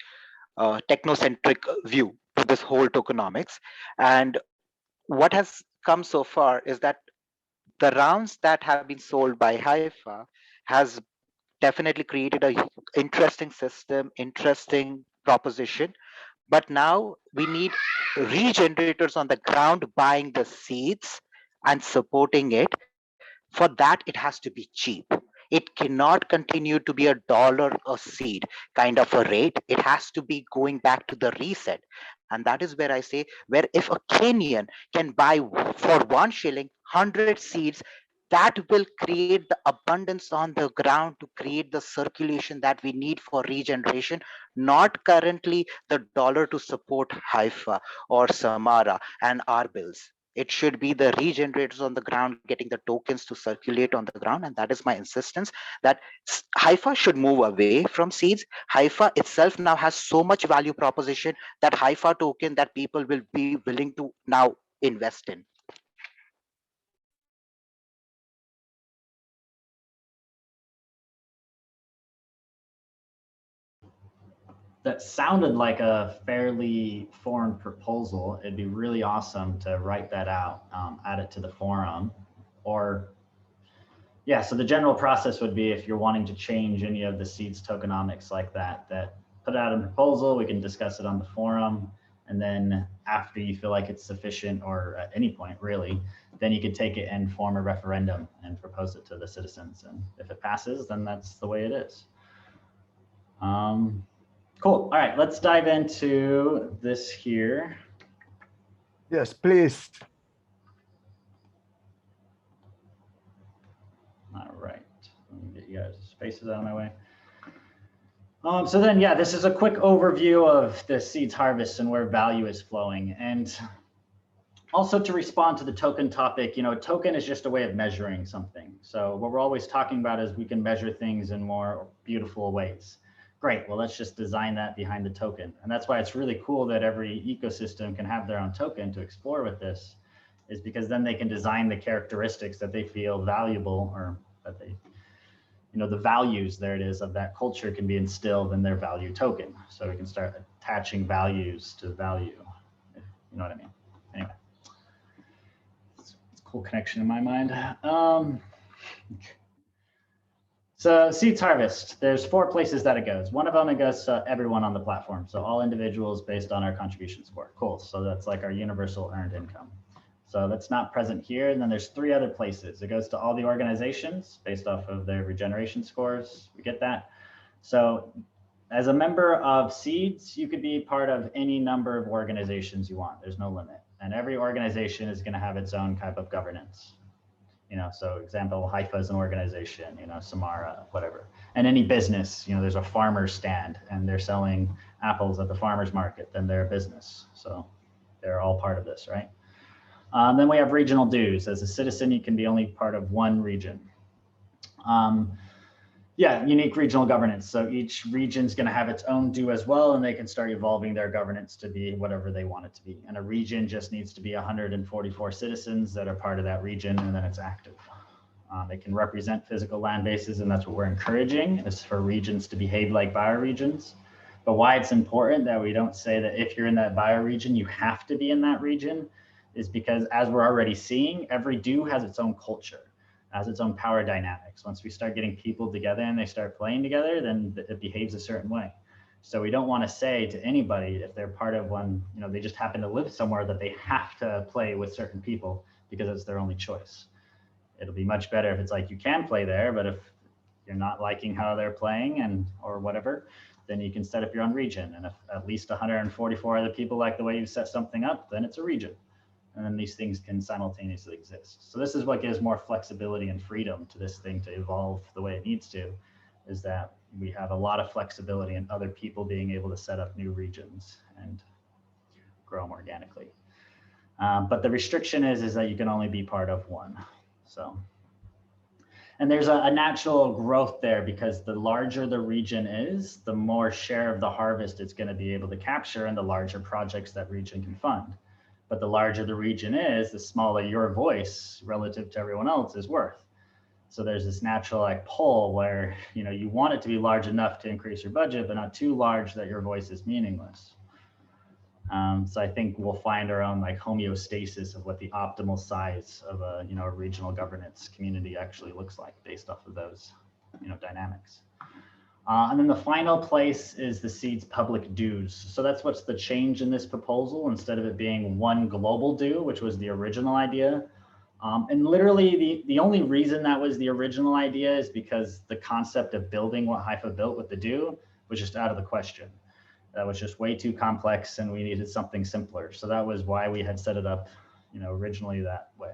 technocentric view to this whole tokenomics. And what has come so far is that the rounds that have been sold by Haifa has definitely created a interesting system, interesting proposition. But now we need regenerators on the ground buying the seeds and supporting it. For that, it has to be cheap. It cannot continue to be $1 a seed kind of a rate. It has to be going back to the reset. And that is where I say, where if a Kenyan can buy for 1 shilling 100 seeds, that will create the abundance on the ground to create the circulation that we need for regeneration, not currently the dollar to support Haifa or Samara and our bills. It should be the regenerators on the ground getting the tokens to circulate on the ground. And that is my insistence, that Haifa should move away from seeds. Haifa itself now has so much value proposition that Haifa token that people will be willing to now invest in. That sounded like a fairly foreign proposal. It'd be really awesome to write that out, add it to the forum, or yeah. So the general process would be, if you're wanting to change any of the seeds tokenomics like that, put out a proposal. We can discuss it on the forum, and then after you feel like it's sufficient, or at any point really, then you could take it and form a referendum and propose it to the citizens. And if it passes, then that's the way it is. Cool. All right, let's dive into this here. Yes, please. All right, let me get you guys' spaces out of my way. So then, yeah, this is a quick overview of the seeds harvest and where value is flowing. And also, to respond to the token topic, a token is just a way of measuring something. So what we're always talking about is we can measure things in more beautiful ways. Great, well, let's just design that behind the token. And that's why it's really cool that every ecosystem can have their own token to explore with this, is because then they can design the characteristics that they feel valuable, or that they, the values, there it is, of that culture can be instilled in their value token. So we can start attaching values to value, if you know what I mean. Anyway, it's a cool connection in my mind. So seeds harvest, there's 4 places that it goes. One of them, it goes to everyone on the platform. So all individuals based on our contribution score. Cool, so that's like our universal earned income. So that's not present here. And then there's 3 other places. It goes to all the organizations based off of their regeneration scores. We get that. So as a member of seeds, you could be part of any number of organizations you want. There's no limit. And every organization is gonna have its own type of governance. So example, Haifa is an organization, Samara, whatever. And any business, there's a farmer's stand and they're selling apples at the farmer's market, then they're a business. So they're all part of this, right? Then we have regional dues. As a citizen, you can be only part of one region. Unique regional governance. So each region's going to have its own due as well, and they can start evolving their governance to be whatever they want it to be. And a region just needs to be 144 citizens that are part of that region, and then it's active. They can represent physical land bases, and that's what we're encouraging, is for regions to behave like bioregions. But why it's important that we don't say that if you're in that bioregion, you have to be in that region, is because, as we're already seeing, every due has its own culture, has its own power dynamics. Once we start getting people together and they start playing together, then it behaves a certain way. So we don't want to say to anybody, if they're part of one, they just happen to live somewhere, that they have to play with certain people because it's their only choice. It'll be much better if it's like, you can play there, but if you're not liking how they're playing or whatever, then you can set up your own region. And if at least 144 other people like the way you set something up, then it's a region. And then these things can simultaneously exist. So this is what gives more flexibility and freedom to this thing to evolve the way it needs to, is that, we have a lot of flexibility in other people being able to set up new regions and grow them organically. But the restriction is that you can only be part of one. So, and there's a natural growth there, because the larger the region is, the more share of the harvest it's going to be able to capture, and the larger projects that region can fund. But the larger the region is, the smaller your voice relative to everyone else is worth. So there's this natural like pull where, you know, you want it to be large enough to increase your budget, but not too large that your voice is meaningless. So I think we'll find our own like homeostasis of what the optimal size of a, you know, a regional governance community actually looks like based off of those, you know, dynamics. And then the final place is the seed's public dues. So that's what's the change in this proposal. Instead of it being one global due, which was the original idea. And literally the only reason that was the original idea is because the concept of building what Haifa built with the due was just out of the question. That was just way too complex, and we needed something simpler. So that was why we had set it up, you know, originally that way.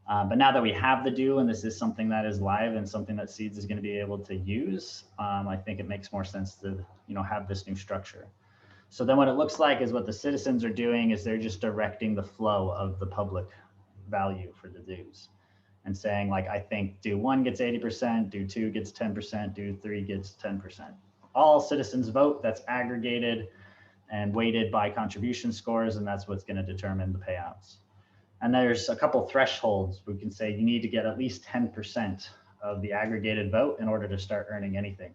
But now that we have the due, and this is something that is live and something that Seeds is going to be able to use, I think it makes more sense to, you know, have this new structure. So then what it looks like is what the citizens are doing is they're just directing the flow of the public value for the dues and saying, like, I think due 1 gets 80%, due 2 gets 10%, due 3 gets 10%. All citizens vote, that's aggregated and weighted by contribution scores, and that's what's going to determine the payouts. And there's a couple thresholds. We can say you need to get at least 10% of the aggregated vote in order to start earning anything.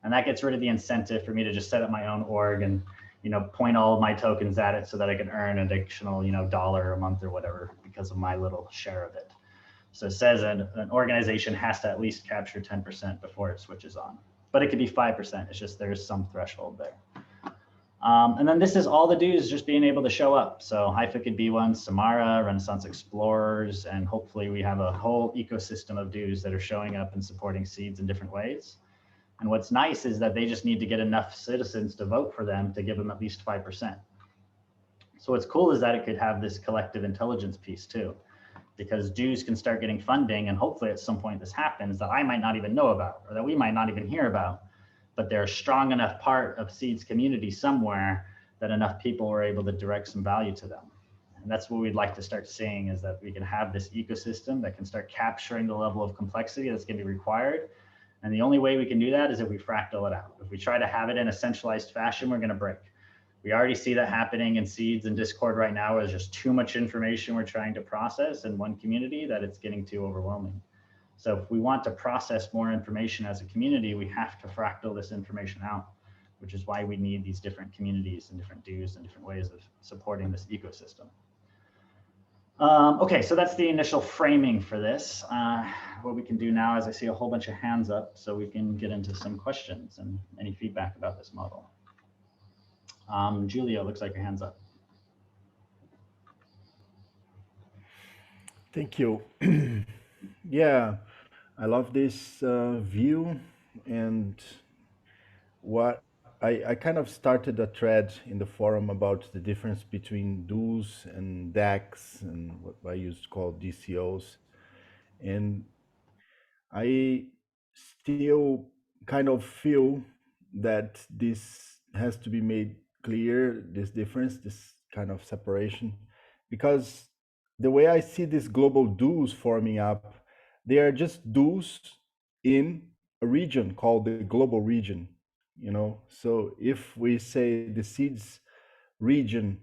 And that gets rid of the incentive for me to just set up my own org and, you know, point all of my tokens at it so that I can earn an additional, you know, $1 a month or whatever because of my little share of it. So it says an organization has to at least capture 10% before it switches on. But it could be 5%. It's just there's some threshold there. And then this is all the dues just being able to show up. So Haifa could be one, Samara, Renaissance Explorers, and hopefully we have a whole ecosystem of dues that are showing up and supporting Seeds in different ways. And what's nice is that they just need to get enough citizens to vote for them to give them at least 5%. So what's cool is that it could have this collective intelligence piece too, because dues can start getting funding, and hopefully at some point this happens that I might not even know about or that we might not even hear about, but they're a strong enough part of Seeds community somewhere that enough people are able to direct some value to them. And that's what we'd like to start seeing, is that we can have this ecosystem that can start capturing the level of complexity that's going to be required. And the only way we can do that is if we fractal it out. If we try to have it in a centralized fashion, we're going to break. We already see that happening in Seeds and Discord right now. There's just too much information we're trying to process in one community that it's getting too overwhelming. So if we want to process more information as a community, we have to fractal this information out, which is why we need these different communities and different dues and different ways of supporting this ecosystem. Okay, so that's the initial framing for this. What we can do now is I see a whole bunch of hands up, so we can get into some questions and any feedback about this model. Julia, looks like your hand's up. Thank you. Yeah, I love this view, and what I kind of started a thread in the forum about the difference between dues and DACs and what I used to call DCOs. And I still kind of feel that this has to be made clear, this difference, this kind of separation, because the way I see these global dues forming up, they are just dues in a region called the global region, you know. So if we say the Seeds region,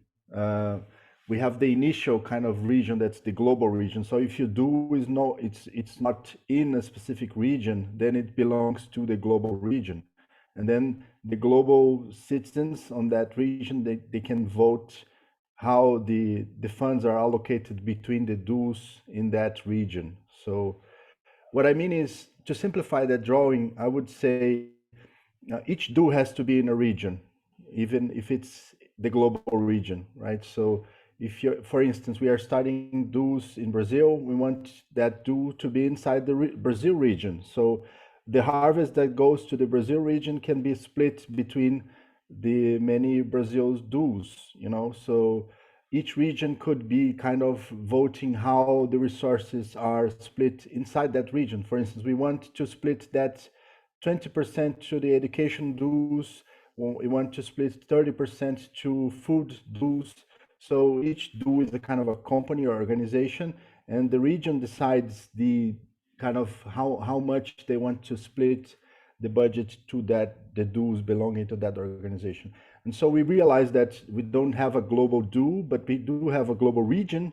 we have the initial kind of region that's the global region. So if your due is no, it's not in a specific region, then it belongs to the global region. And then the global citizens on that region, they can vote how the funds are allocated between the dues in that region. So what I mean is, to simplify that drawing, I would say each due has to be in a region, even if it's the global region, right? So if you're, for instance, we are starting dues in Brazil, we want that due to be inside the Brazil region. So the harvest that goes to the Brazil region can be split between the many Brazil's dues, you know. So each region could be kind of voting how the resources are split inside that region. For instance, we want to split that 20% to the education dues. We want to split 30% to food dues. So each due is a kind of a company or organization, and the region decides the kind of how much they want to split the budget to the dues belonging to that organization. And so we realized that we don't have a global due, but we do have a global region,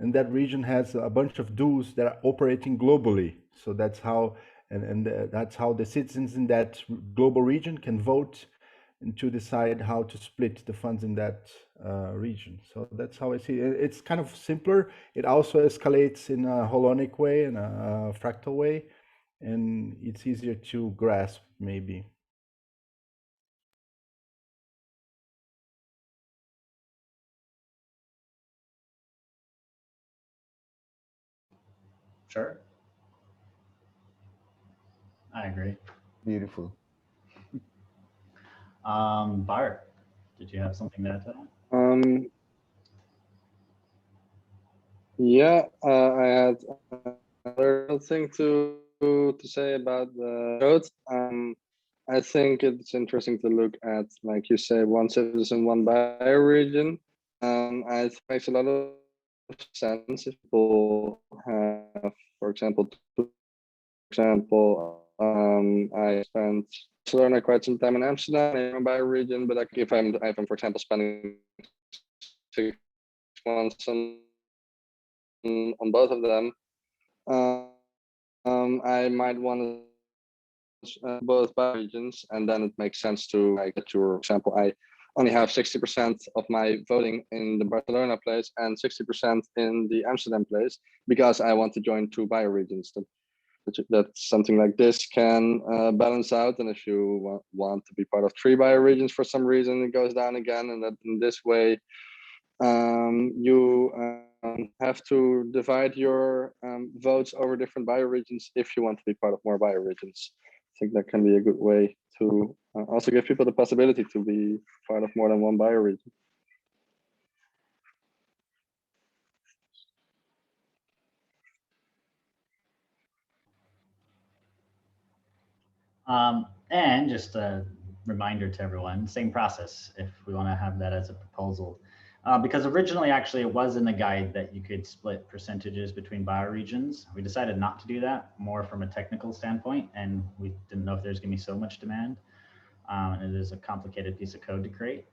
and that region has a bunch of dues that are operating globally. So that's how, that's how the citizens in that global region can vote and to decide how to split the funds in that region. So that's how I see it. It's kind of simpler. It also escalates in a holonic way and a fractal way, and it's easier to grasp maybe. Sure. I agree. Beautiful. Bart, did you have something to add to that? Yeah, I had another thing to say about the code. I think it's interesting to look at, like you say, one citizen, one bioregion. I think it makes a lot of sense if people have, for example, I spent Barcelona quite some time in Amsterdam, in a bioregion, but like if I'm, for example, spending 6 months on both of them, I might want to both bioregions, and then it makes sense to, like, for example, I only have 60% of my voting in the Barcelona place and 60% in the Amsterdam place because I want to join 2 bioregions. That something like this can balance out, and if you want to be part of 3 bioregions for some reason, it goes down again, and that in this way you have to divide your votes over different bioregions if you want to be part of more bioregions. I think that can be a good way to also give people the possibility to be part of more than one bioregion. And just a reminder to everyone, same process if we want to have that as a proposal. Because originally, actually, it was in the guide that you could split percentages between bioregions. We decided not to do that, more from a technical standpoint, and we didn't know if there's going to be so much demand. It is a complicated piece of code to create.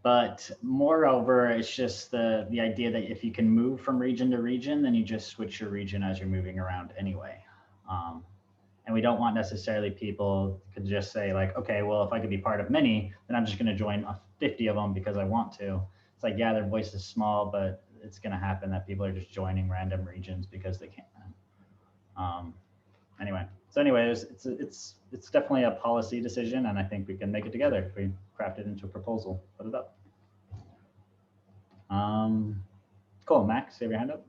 But moreover, it's just the idea that if you can move from region to region, then you just switch your region as you're moving around anyway. And we don't want necessarily people could just say like, okay, well, if I could be part of many, then I'm just going to join 50 of them because I want to. It's like, yeah, their voice is small, but it's going to happen that people are just joining random regions because they can. Anyway, so anyways, it's definitely a policy decision, and I think we can make it together if we craft it into a proposal. Put it up. Cool, Max, you have your hand up.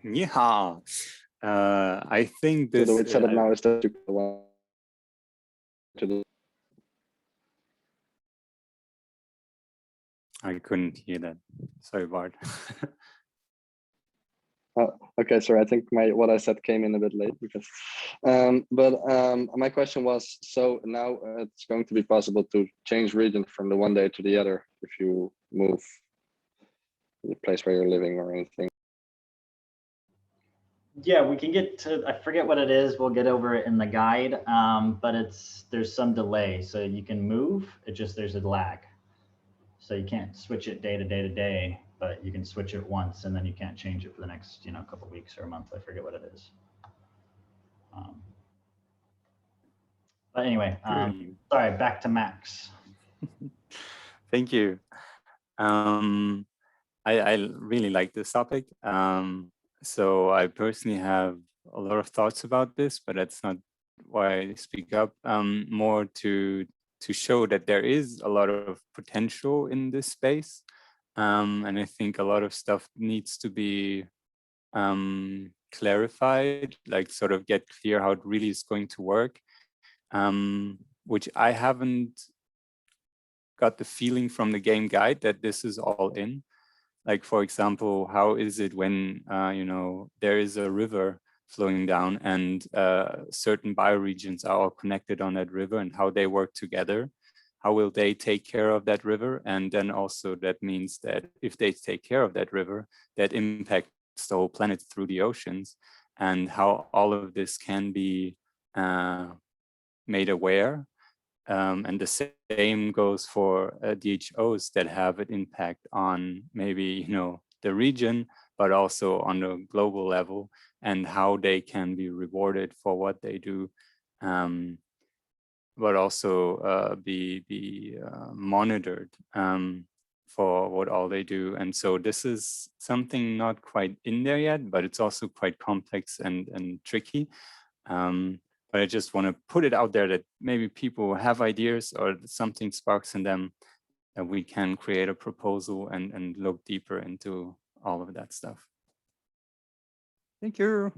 Yeah. I think this. So the way it's set up now is that you want to do. I couldn't hear that. Sorry, Bart. Okay, sorry. I think what I said came in a bit late because, my question was: so now it's going to be possible to change region from the one day to the other if you move the place where you're living or anything. Yeah, we can get to, I forget what it is. We'll get over it in the guide, but there's some delay. So you can move, there's a lag. So you can't switch it day to day to day, but you can switch it once and then you can't change it for the next, couple of weeks or a month. I forget what it is. But anyway, sorry, back to Max. Thank you. I really like this topic. So I personally have a lot of thoughts about this, but that's not why I speak up. More to show that there is a lot of potential in this space, and I think a lot of stuff needs to be clarified, like sort of get clear how it really is going to work, which I haven't got the feeling from the game guide that this is all in. Like, for example, how is it when, there is a river flowing down, and certain bioregions are all connected on that river, and how they work together. How will they take care of that river? And then also that means that if they take care of that river, that impacts the whole planet through the oceans, and how all of this can be made aware. And the same goes for DHOs that have an impact on maybe, the region, but also on the global level, and how they can be rewarded for what they do, but also be monitored for what all they do. And so this is something not quite in there yet, but it's also quite complex and tricky. But I just want to put it out there that maybe people have ideas or something sparks in them, that we can create a proposal and look deeper into all of that stuff. Thank you.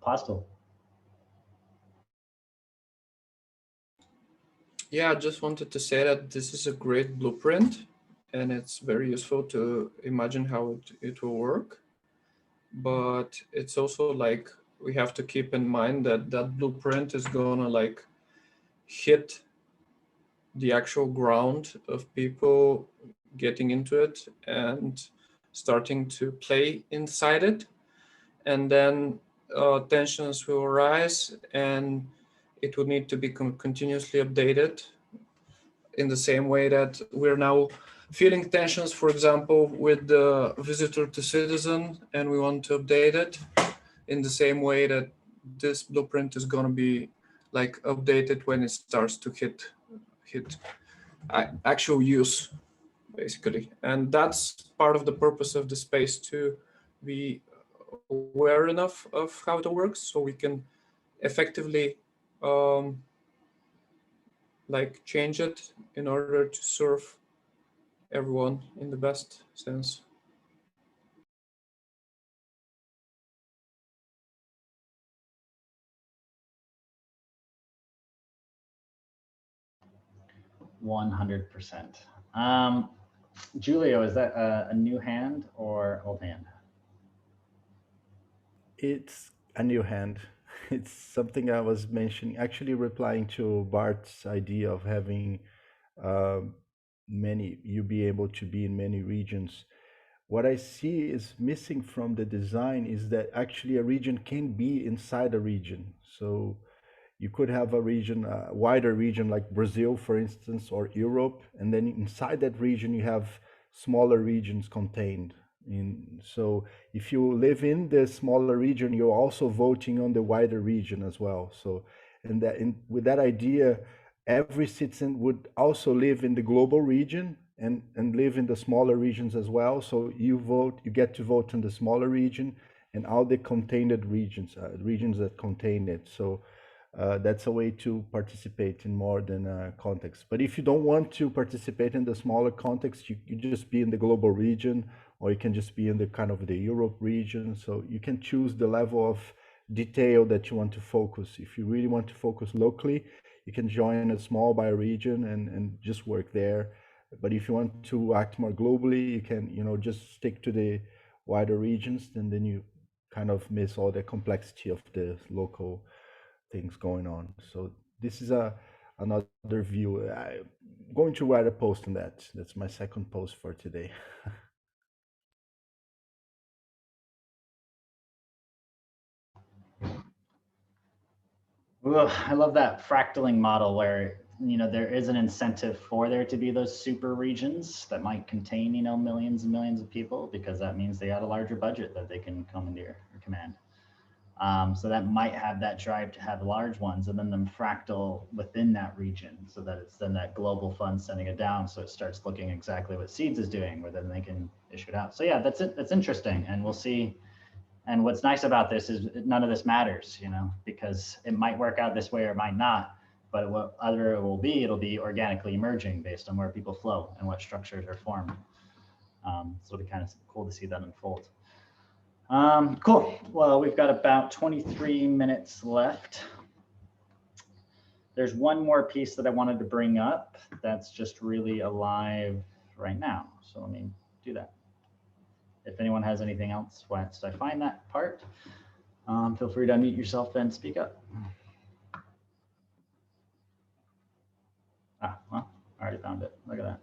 Apostle. Yeah, I just wanted to say that this is a great blueprint, and it's very useful to imagine how it will work. But it's also like we have to keep in mind that that blueprint is gonna like hit the actual ground of people getting into it and starting to play inside it. And then tensions will arise, and it would need to be continuously updated in the same way that we're now feeling tensions, for example, with the visitor to citizen, and we want to update it in the same way that this blueprint is going to be like updated when it starts to hit actual use, basically. And that's part of the purpose of the space, to be aware enough of how it works so we can effectively like change it in order to serve everyone in the best sense. %100%. Julio, is that a new hand or old hand? It's a new hand. It's something I was mentioning, actually replying to Bart's idea of having you be able to be in many regions. What I see is missing from the design is that actually a region can be inside a region. So you could have a region, a wider region like Brazil, for instance, or Europe, and then inside that region you have smaller regions contained. So if you live in the smaller region, you're also voting on the wider region as well. So, with that idea, every citizen would also live in the global region and live in the smaller regions as well. So you get to vote in the smaller region and all the contained regions, regions that contain it. So that's a way to participate in more than a context. But if you don't want to participate in the smaller context, you just be in the global region, or you can just be in the kind of the Europe region. So you can choose the level of detail that you want to focus. If you really want to focus locally, you can join a small bioregion and just work there. But if you want to act more globally, you can, just stick to the wider regions, and then you kind of miss all the complexity of the local things going on. So this is another view. I'm going to write a post on that. That's my second post for today. Ugh, I love that fractaling model where there is an incentive for there to be those super regions that might contain millions and millions of people, because that means they got a larger budget that they can commandeer or command. So that might have that drive to have large ones, and then them fractal within that region, so that it's then that global fund sending it down, so it starts looking exactly what Seeds is doing, where then they can issue it out. So yeah, that's it. That's interesting, and we'll see. And what's nice about this is none of this matters, because it might work out this way or it might not, but whatever it will be, it'll be organically emerging based on where people flow and what structures are formed. So it'll be kind of cool to see that unfold. Cool. Well, we've got about 23 minutes left. There's one more piece that I wanted to bring up that's just really alive right now. So let me do that. If anyone has anything else once I find that part, feel free to unmute yourself and speak up. Ah, well, I already found it. Look at that.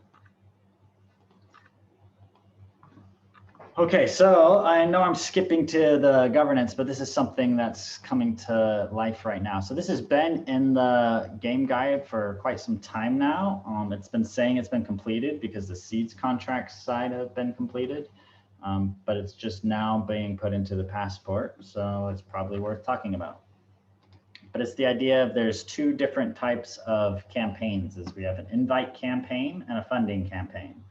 Okay, so I know I'm skipping to the governance, but this is something that's coming to life right now. So this has been in the game guide for quite some time now. It's been saying it's been completed because the seeds contract side have been completed, but it's just now being put into the passport. So it's probably worth talking about. But it's the idea of there's two different types of campaigns. Is we have an invite campaign and a funding campaign.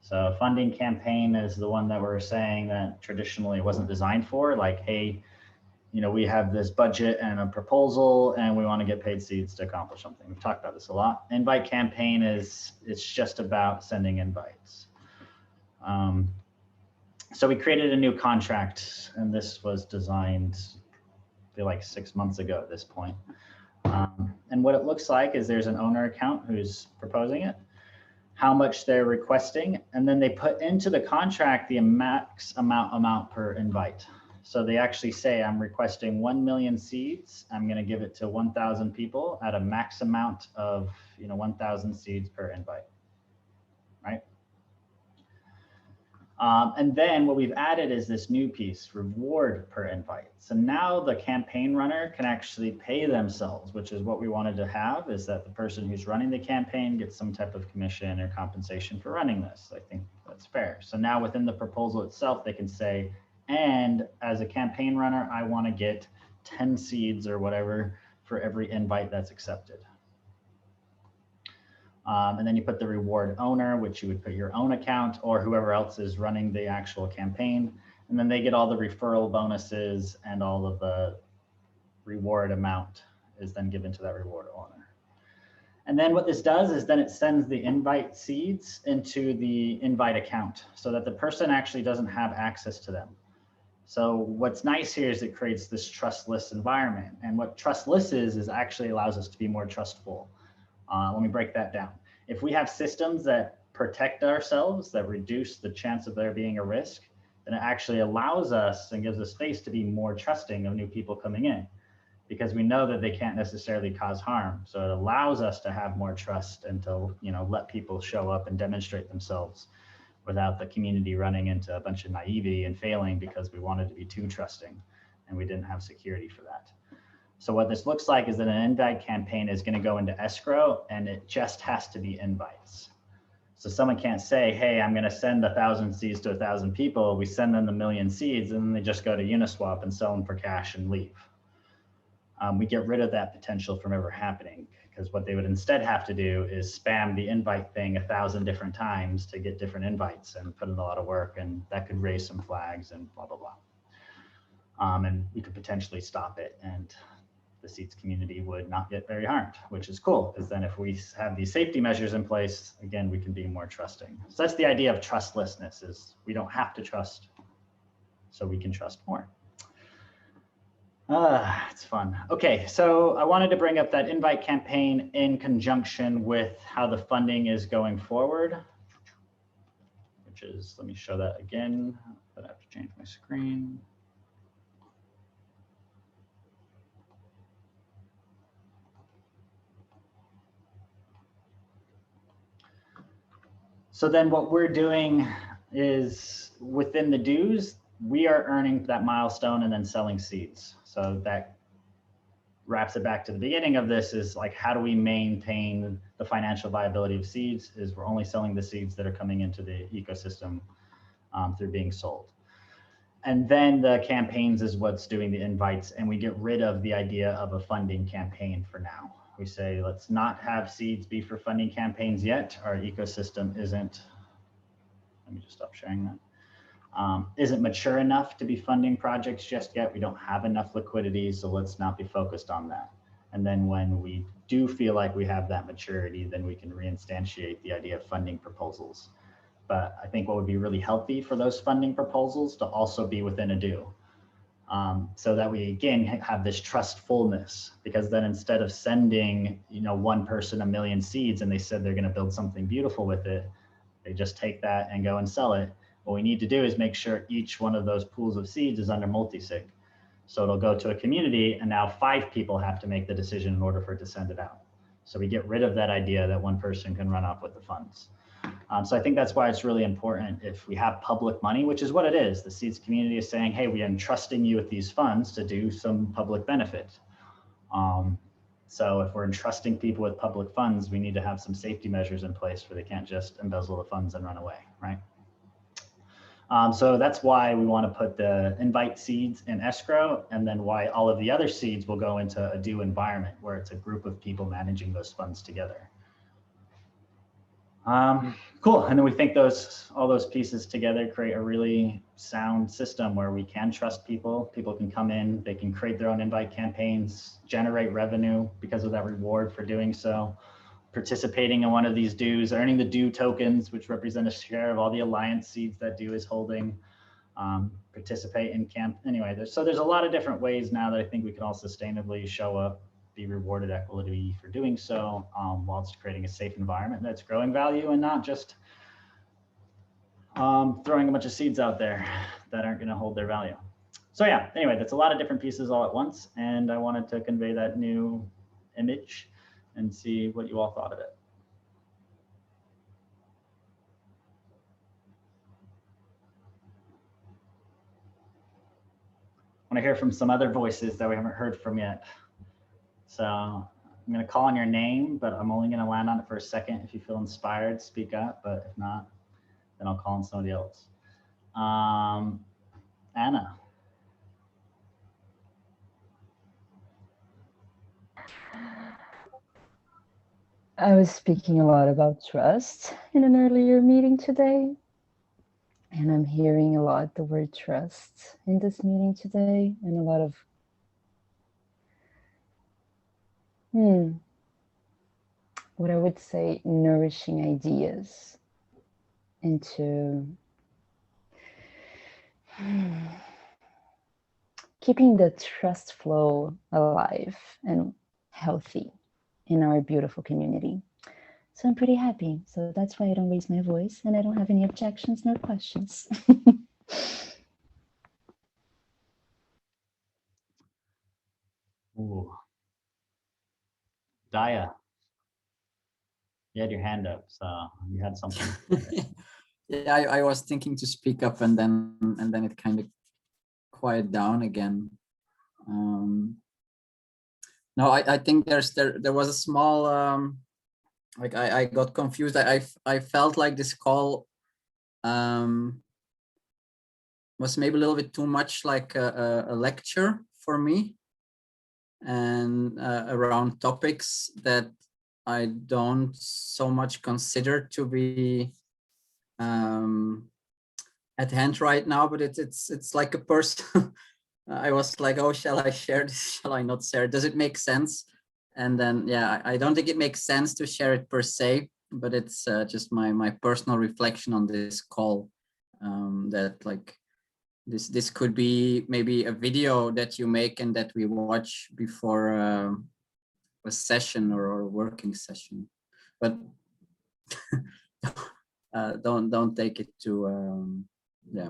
So a funding campaign is the one that we're saying that traditionally wasn't designed for, like, hey, you know, we have this budget and a proposal and we want to get paid seeds to accomplish something. We've talked about this a lot. Invite campaign is, it's just about sending invites. So we created a new contract, and this was designed, I feel like 6 months ago at this point. And what it looks like is there's an owner account who's proposing it, how much they're requesting, and then they put into the contract the max amount per invite. So they actually say, I'm requesting 1 million seeds. I'm going to give it to 1,000 people at a max amount of 1,000 seeds per invite, right? And then what we've added is this new piece, reward per invite. So now the campaign runner can actually pay themselves, which is what we wanted to have, is that the person who's running the campaign gets some type of commission or compensation for running this. I think that's fair. So now within the proposal itself, they can say, and as a campaign runner, I want to get 10 seeds or whatever for every invite that's accepted. And then you put the reward owner, which you would put your own account or whoever else is running the actual campaign. And then they get all the referral bonuses, and all of the reward amount is then given to that reward owner. And then what this does is then it sends the invite seeds into the invite account so that the person actually doesn't have access to them. So what's nice here is it creates this trustless environment. And what trustless is actually allows us to be more trustful. Let me break that down. If we have systems that protect ourselves, that reduce the chance of there being a risk, then it actually allows us and gives us space to be more trusting of new people coming in, because we know that they can't necessarily cause harm. So it allows us to have more trust and to let people show up and demonstrate themselves without the community running into a bunch of naivety and failing because we wanted to be too trusting and we didn't have security for that. So what this looks like is that an invite campaign is going to go into escrow, and it just has to be invites. So someone can't say, hey, I'm going to send 1,000 seeds to 1,000 people. We send them the 1 million seeds, and then they just go to Uniswap and sell them for cash and leave. We get rid of that potential from ever happening, because what they would instead have to do is spam the invite thing 1,000 different times to get different invites and put in a lot of work, and that could raise some flags and blah, blah, blah. And we could potentially stop it, and the seeds community would not get very harmed, which is cool, because then if we have these safety measures in place, again, we can be more trusting. So that's the idea of trustlessness, is we don't have to trust, so we can trust more. It's fun. Okay, so I wanted to bring up that invite campaign in conjunction with how the funding is going forward, which is, let me show that again, but I have to change my screen. So then what we're doing is within the dues, we are earning that milestone and then selling seeds. So that wraps it back to the beginning of this, is like, how do we maintain the financial viability of seeds? Is we're only selling the seeds that are coming into the ecosystem through being sold. And then the campaigns is what's doing the invites, and we get rid of the idea of a funding campaign for now. We say, let's not have seeds be for funding campaigns yet. Our ecosystem isn't, let me just stop sharing that, isn't mature enough to be funding projects just yet. We don't have enough liquidity, so let's not be focused on that. And then when we do feel like we have that maturity, then we can reinstantiate the idea of funding proposals. But I think what would be really healthy for those funding proposals to also be within a due. So that we, again, have this trustfulness, because then instead of sending, one person 1 million seeds and they said they're going to build something beautiful with it, They just take that and go and sell it. What we need to do is make sure each one of those pools of seeds is under multi-sig. So it'll go to a community, and now 5 people have to make the decision in order for it to send it out. So we get rid of that idea that one person can run off with the funds. So I think that's why it's really important if we have public money, which is what it is. The seeds community is saying, hey, we are entrusting you with these funds to do some public benefit. So if we're entrusting people with public funds, we need to have some safety measures in place where they can't just embezzle the funds and run away, right? So that's why we want to put the invite seeds in escrow, and then why all of the other seeds will go into a due environment where it's a group of people managing those funds together. Cool, and then we think all those pieces together create a really sound system where we can trust people. People can come in, they can create their own invite campaigns, generate revenue because of that reward for doing so, participating in one of these dues, earning the due tokens, which represent a share of all the alliance seeds that due is holding, participate in camp. Anyway, there's a lot of different ways now that I think we can all sustainably show up, be rewarded equitably for doing so, whilst creating a safe environment that's growing value and not just throwing a bunch of seeds out there that aren't going to hold their value. So yeah, anyway, that's a lot of different pieces all at once, and I wanted to convey that new image and see what you all thought of it. I want to hear from some other voices that we haven't heard from yet. So I'm going to call on your name, but I'm only going to land on it for a second. If you feel inspired, speak up, but if not, then I'll call on somebody else. Anna. I was speaking a lot about trust in an earlier meeting today, and I'm hearing a lot the word trust in this meeting today, and a lot of what I would say nourishing ideas into keeping the trust flow alive and healthy in our beautiful community. So I'm pretty happy. So that's why I don't raise my voice, and I don't have any objections, no questions. Ooh. Daya. You had your hand up, so you had something. Yeah, I was thinking to speak up, and then it kind of quieted down again. No, I think there was a small like I got confused. I felt like this call was maybe a little bit too much like a lecture for me, and around topics that I don't so much consider to be at hand right now, but it's like a person. I was like, oh, shall I share this? Shall I not share it? Does it make sense? And then, yeah, I don't think it makes sense to share it per se, but it's just my personal reflection on this call, that like this could be maybe a video that you make and that we watch before a session or a working session, but don't take it to yeah.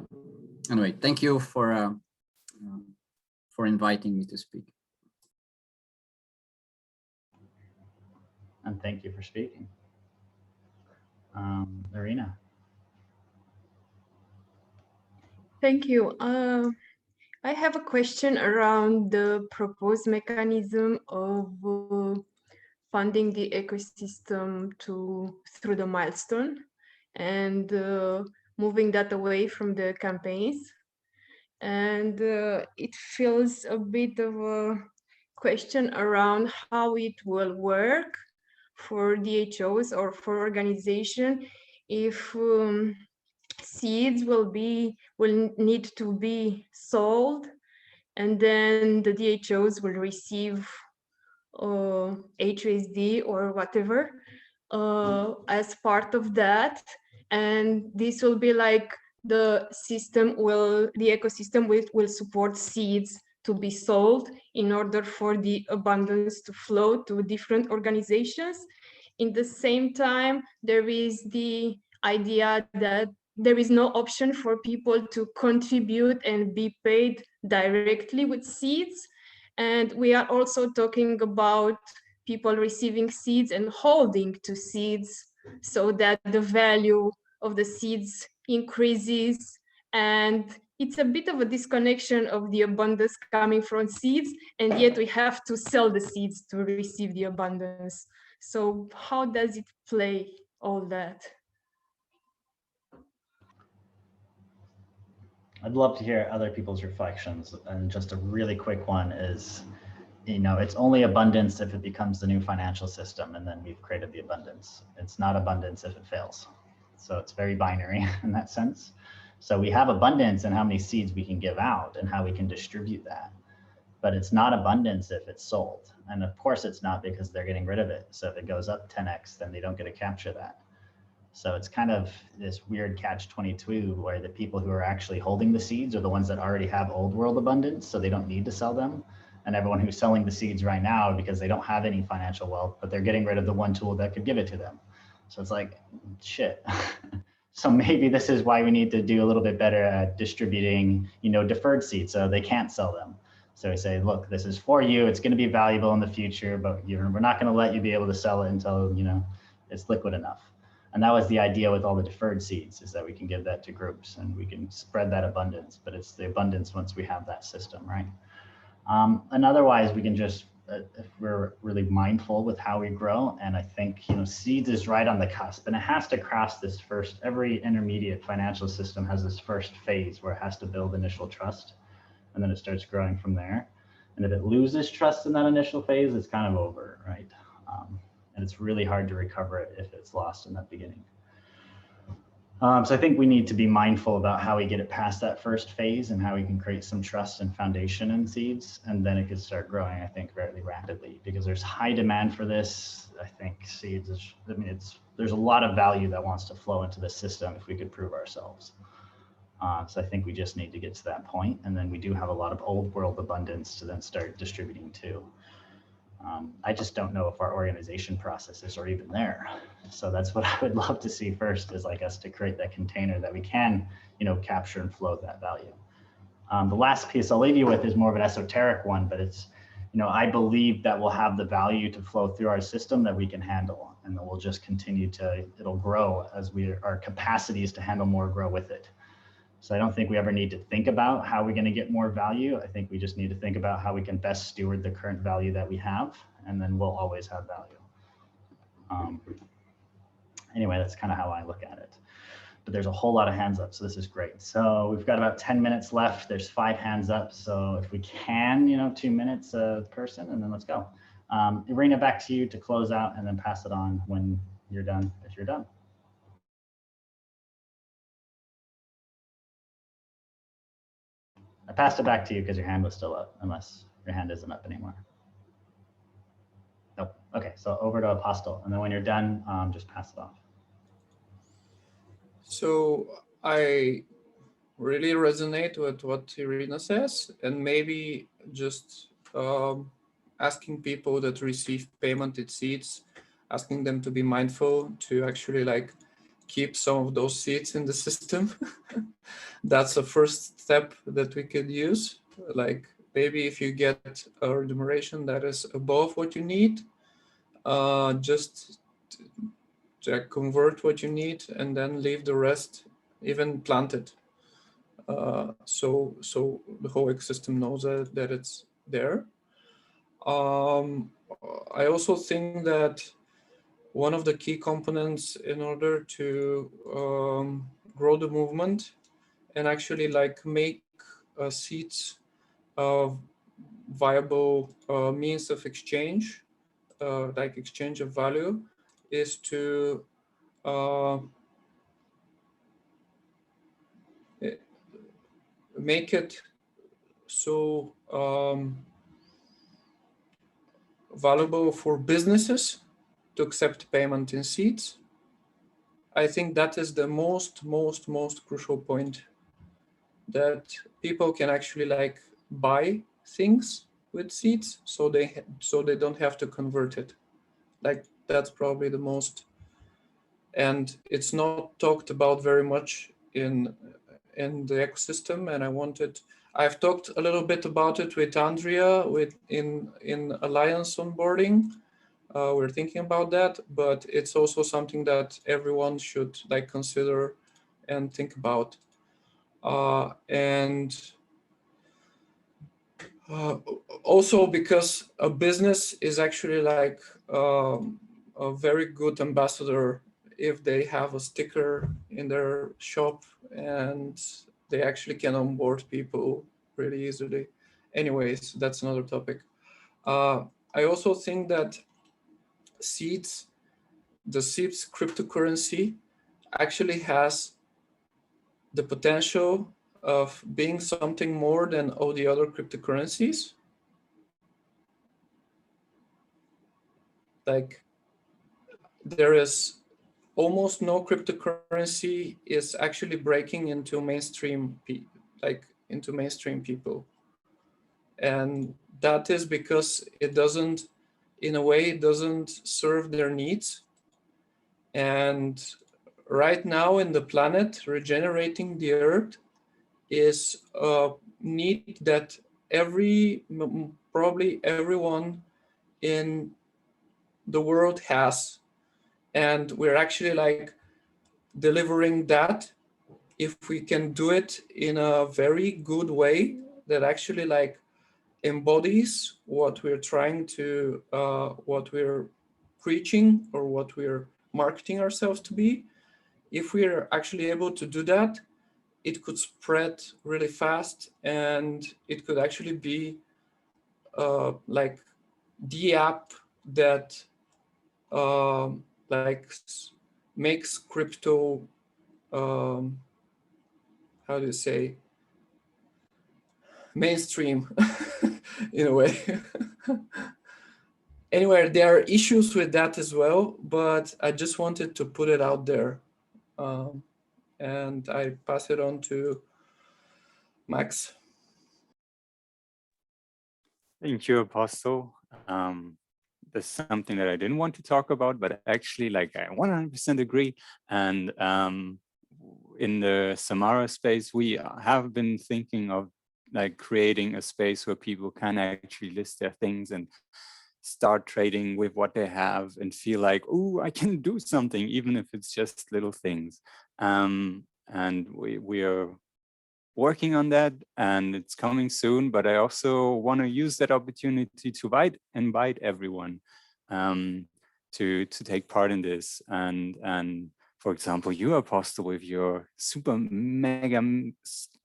Anyway, thank you for inviting me to speak. And thank you for speaking. Irina. Thank you. I have a question around the proposed mechanism of funding the ecosystem through the milestone and moving that away from the campaigns. And it feels a bit of a question around how it will work for DHOs or for organization if seeds will need to be sold, and then the DHOs will receive HUSD or whatever as part of that, and this will be like the ecosystem will support seeds to be sold in order for the abundance to flow to different organizations. In the same time, there is the idea that there is no option for people to contribute and be paid directly with seeds. And we are also talking about people receiving seeds and holding to seeds so that the value of the seeds increases. And it's a bit of a disconnection of the abundance coming from seeds, and yet we have to sell the seeds to receive the abundance. So how does it play all that? I'd love to hear other people's reflections. And just a really quick one is, it's only abundance if it becomes the new financial system, and then we've created the abundance. It's not abundance if it fails. So it's very binary in that sense. So we have abundance in how many seeds we can give out and how we can distribute that. But it's not abundance if it's sold. And of course it's not, because they're getting rid of it. So if it goes up 10x, then they don't get to capture that. So it's kind of this weird catch-22 where the people who are actually holding the seeds are the ones that already have old world abundance, so they don't need to sell them. And everyone who's selling the seeds right now, because they don't have any financial wealth, but they're getting rid of the one tool that could give it to them. So it's like, shit. So maybe this is why we need to do a little bit better at distributing, deferred seeds, so they can't sell them. So we say, look, this is for you. It's going to be valuable in the future, but we're not going to let you be able to sell it until, it's liquid enough. And that was the idea with all the deferred seeds, is that we can give that to groups and we can spread that abundance, but it's the abundance once we have that system, right? And otherwise we can just, if we're really mindful with how we grow, and I think, seeds is right on the cusp, and it has to cross this first, every intermediate financial system has this first phase where it has to build initial trust, and then it starts growing from there. And if it loses trust in that initial phase, it's kind of over, right? And it's really hard to recover it if it's lost in that beginning. So I think we need to be mindful about how we get it past that first phase and how we can create some trust and foundation in seeds, and then it could start growing, I think, very rapidly, because there's high demand for this. I think seeds is, there's a lot of value that wants to flow into the system if we could prove ourselves. So I think we just need to get to that point, and then we do have a lot of old world abundance to then start distributing to. I just don't know if our organization processes are even there. So that's what I would love to see first, is like us to create that container that we can, capture and flow that value. The last piece I'll leave you with is more of an esoteric one, but it's, I believe that we'll have the value to flow through our system that we can handle, and that we'll just continue to, it'll grow as our capacities to handle more grow with it. So I don't think we ever need to think about how we're going to get more value. I think we just need to think about how we can best steward the current value that we have, and then we'll always have value. Anyway, that's kind of how I look at it. But there's a whole lot of hands up, so this is great. So we've got about 10 minutes left. There's 5 hands up. So if we can, 2 minutes a person, and then let's go. Irina, back to you to close out, and then pass it on when you're done, if you're done. I passed it back to you because your hand was still up, unless your hand isn't up anymore. Nope. Okay, so over to Apostle, and then when you're done, just pass it off. So I really resonate with what Irina says, and maybe just asking people that receive payment in seeds, asking them to be mindful to actually keep some of those seeds in the system. That's the first step that we could use. Maybe if you get a remuneration that is above what you need, just to convert what you need and then leave the rest even planted. So the whole ecosystem knows that it's there. I also think that one of the key components in order to grow the movement and actually make seeds viable means of exchange, exchange of value, is to make it so valuable for businesses to accept payment in seeds. I think that is the most crucial point, that people can actually buy things with seeds, so they don't have to convert it. That's probably the most and it's not talked about very much in the ecosystem. And I've talked a little bit about it with Andrea in Alliance onboarding. We're thinking about that, but it's also something that everyone should like consider and think about. Also because a business is actually like a very good ambassador if they have a sticker in their shop and they actually can onboard people really easily. Anyways, that's another topic. I also think that the Seeds cryptocurrency actually has the potential of being something more than all the other cryptocurrencies. Like there is almost no cryptocurrency is actually breaking into mainstream people. And that is because it doesn't, in a way, it doesn't serve their needs. And right now in the planet, regenerating the earth is a need that probably everyone in the world has. And we're actually like delivering that if we can do it in a very good way that actually like embodies what we're trying to, what we're preaching or what we're marketing ourselves to be. If we're actually able to do that, it could spread really fast, and it could actually be like the app that like makes crypto, how do you say, mainstream in a way. Anyway, there are issues with that as well, but I just wanted to put it out there. And I pass it on to Max. Thank you, Apostle. That's something that I didn't want to talk about, but actually, like, I 100% agree. And in the Samara space, we have been thinking of like creating a space where people can actually list their things and start trading with what they have and feel like, oh, I can do something, even if it's just little things. And we are working on that, and it's coming soon. But I also want to use that opportunity to invite everyone to take part in this. And for example, you, Apostle, with your super mega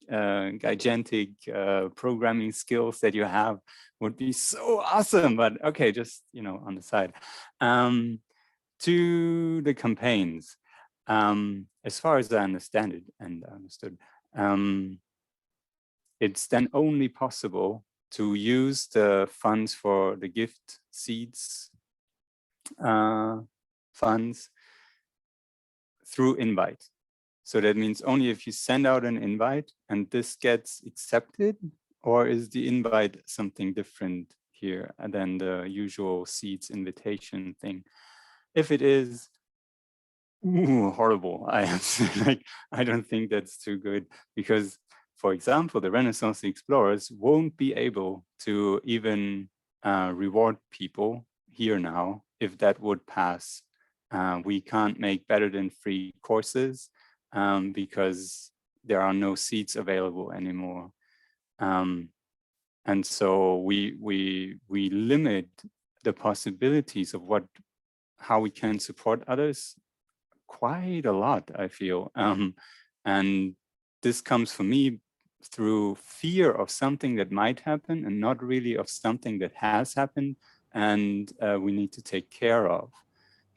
gigantic programming skills that you have would be so awesome. But okay, just on the side. To the campaigns, as far as I understand it and understood, it's then only possible to use the funds for the gift seeds funds through invite. So that means only if you send out an invite and this gets accepted, or is the invite something different here than the usual seeds invitation thing? If it is, horrible. I don't think that's too good, because, for example, the Renaissance explorers won't be able to even reward people here now if that would pass. We can't make better than free courses because there are no seats available anymore. And so we limit the possibilities of how we can support others quite a lot, I feel. And this comes for me through fear of something that might happen and not really of something that has happened and we need to take care of.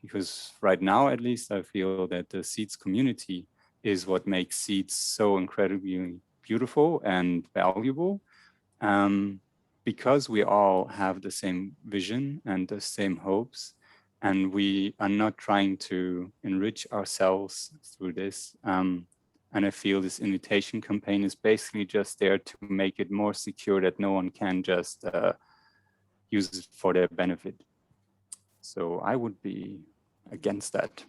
Because right now, at least, I feel that the seeds community is what makes seeds so incredibly beautiful and valuable, because we all have the same vision and the same hopes, and we are not trying to enrich ourselves through this. And I feel this invitation campaign is basically just there to make it more secure that no one can just use it for their benefit. So I would be against that.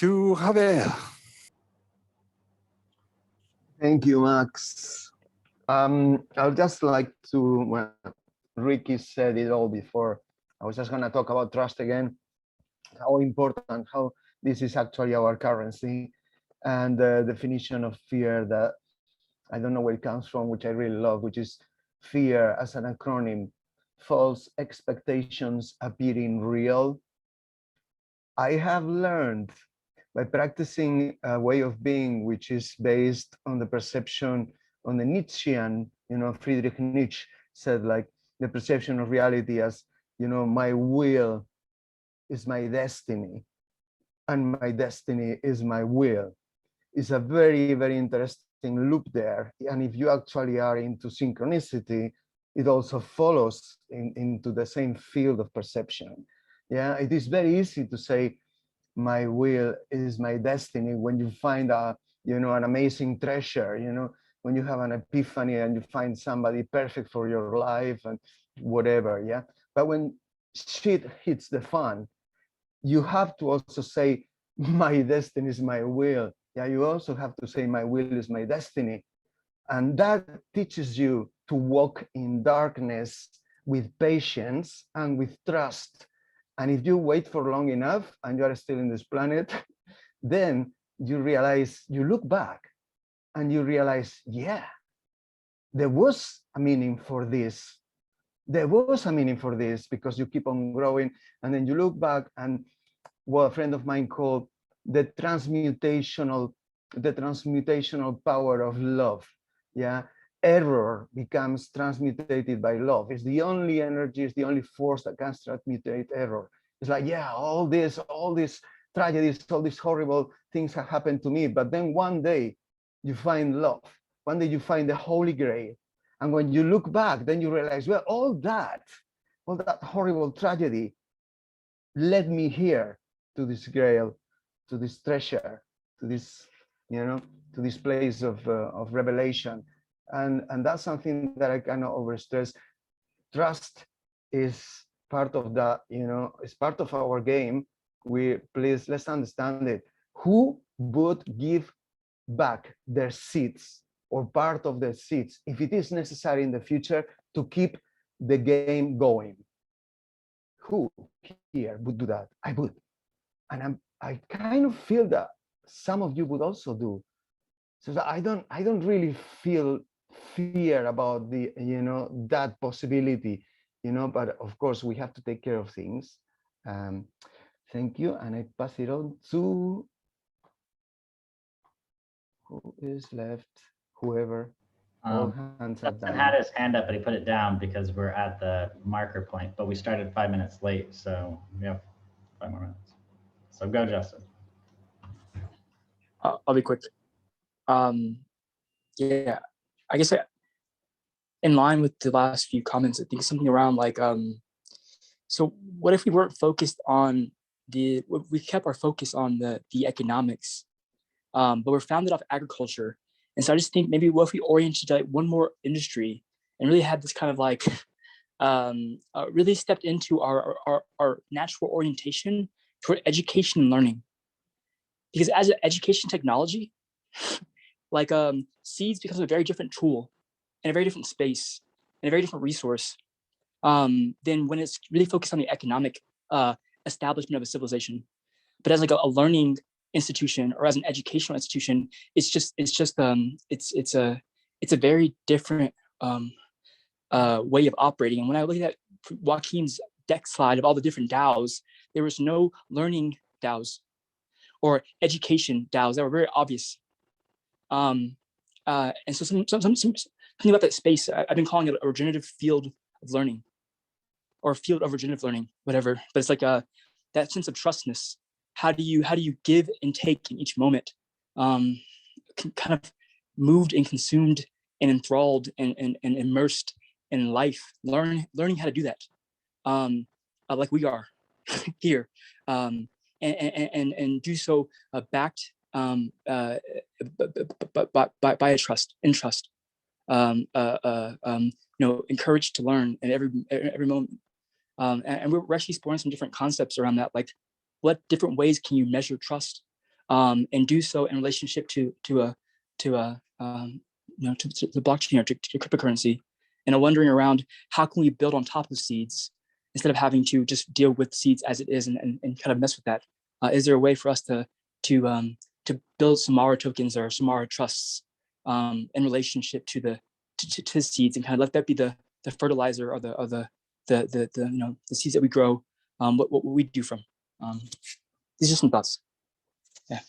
to Javier. Thank you, Max. I'd just like to, well, Ricky said it all before. I was just going to talk about trust again, how important, how this is actually our currency, and the definition of fear that I don't know where it comes from, which I really love, which is fear as an acronym, false expectations appearing real. I have learned by practicing a way of being which is based on the perception, on the Nietzschean, Friedrich Nietzsche said, like, the perception of reality as, my will is my destiny and my destiny is my will. It's a very, very interesting loop there. And if you actually are into synchronicity, it also follows into the same field of perception. Yeah, it is very easy to say, my will is my destiny when you find an amazing treasure, when you have an epiphany and you find somebody perfect for your life and whatever. Yeah, but when shit hits the fan, you have to also say, my destiny is my will. Yeah, you also have to say, my will is my destiny. And that teaches you to walk in darkness with patience and with trust. And if you wait for long enough and you are still in this planet, then you realize, you look back and you realize, yeah, there was a meaning for this. There was a meaning for this, because you keep on growing. And then you look back, and what a friend of mine called the transmutational power of love. Yeah, error becomes transmutated by love. It's the only energy, it's the only force that can transmutate error. It's like, yeah, all these tragedies, all these horrible things have happened to me, but then one day you find love. One day you find the Holy Grail. And when you look back, then you realize, well, all that horrible tragedy led me here to this grail, to this treasure, to this, to this place of revelation. And that's something that I cannot overstress. Trust is part of that, it's part of our game. Let's understand it. Who would give back their seats or part of their seats if it is necessary in the future to keep the game going? Who here would do that? I would. And I kind of feel that some of you would also do. So I don't really feel fear about the, that possibility, but of course we have to take care of things. Thank you. And I pass it on to, who is left? Whoever. All hands are Justin down. had his hand up, but he put it down because we're at the marker point, but we started 5 minutes late. So we have 5 more minutes. So go, Justin. I'll be quick. Yeah, I guess in line with the last few comments, I think something around like, so what if we weren't focused on we kept our focus on the economics, but we're founded off agriculture. And so I just think maybe what if we oriented like one more industry and really had this kind of like, really stepped into our natural orientation toward education and learning. Because as an education technology, like seeds becomes a very different tool and a very different space and a very different resource than when it's really focused on the economic establishment of a civilization. But as like a learning institution or as an educational institution, it's a very different way of operating. And when I look at Joaquin's deck slide of all the different DAOs, there was no learning DAOs or education DAOs that were very obvious. And so something about that space, I've been calling it a regenerative field of learning or field of regenerative learning, whatever. But it's like that sense of trustness. How do you give and take in each moment? Kind of moved and consumed and enthralled and immersed in life, learning how to do that, like we are here, and do so backed by a trust, encouraged to learn at every moment. And we're actually exploring some different concepts around that, like what different ways can you measure trust? and do so in relationship to the blockchain or to cryptocurrency. And I'm wondering around how can we build on top of seeds instead of having to just deal with seeds as it is and kind of mess with that. Is there a way for us to build Samara tokens or Samara trusts in relationship to the seeds and kind of let that be the fertilizer or the seeds that we grow, what we do from. These are some thoughts. Yeah.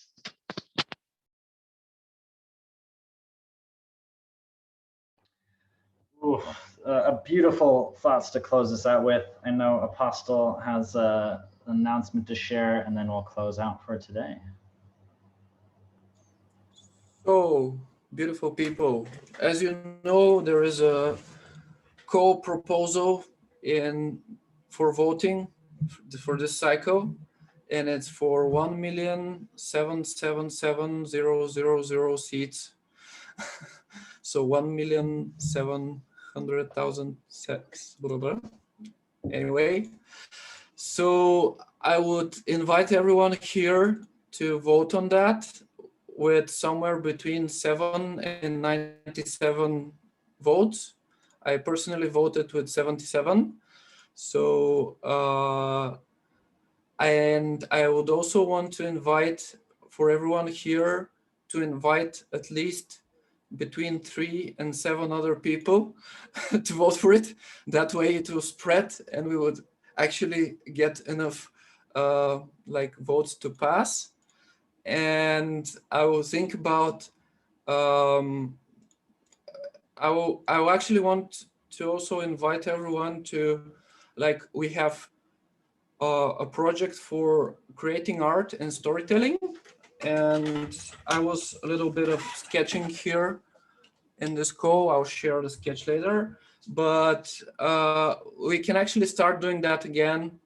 Ooh, a beautiful thoughts to close this out with. I know Apostle has an announcement to share, and then we'll close out for today. So, beautiful people, as you know, there is a co-proposal for voting for this cycle, and it's for 1,777,000 seats. So 1,700,000 sets. Blah, blah. Anyway, so I would invite everyone here to vote on that with somewhere between 7 and 97 votes. I personally voted with 77. So, and I would also want to invite for everyone here to invite at least between 3 and 7 other people to vote for it. That way it will spread and we would actually get enough votes to pass. And I will think about, I will actually want to also invite everyone to, we have a project for creating art and storytelling. And I was a little bit of sketching here in this call. I'll share the sketch later, but we can actually start doing that again.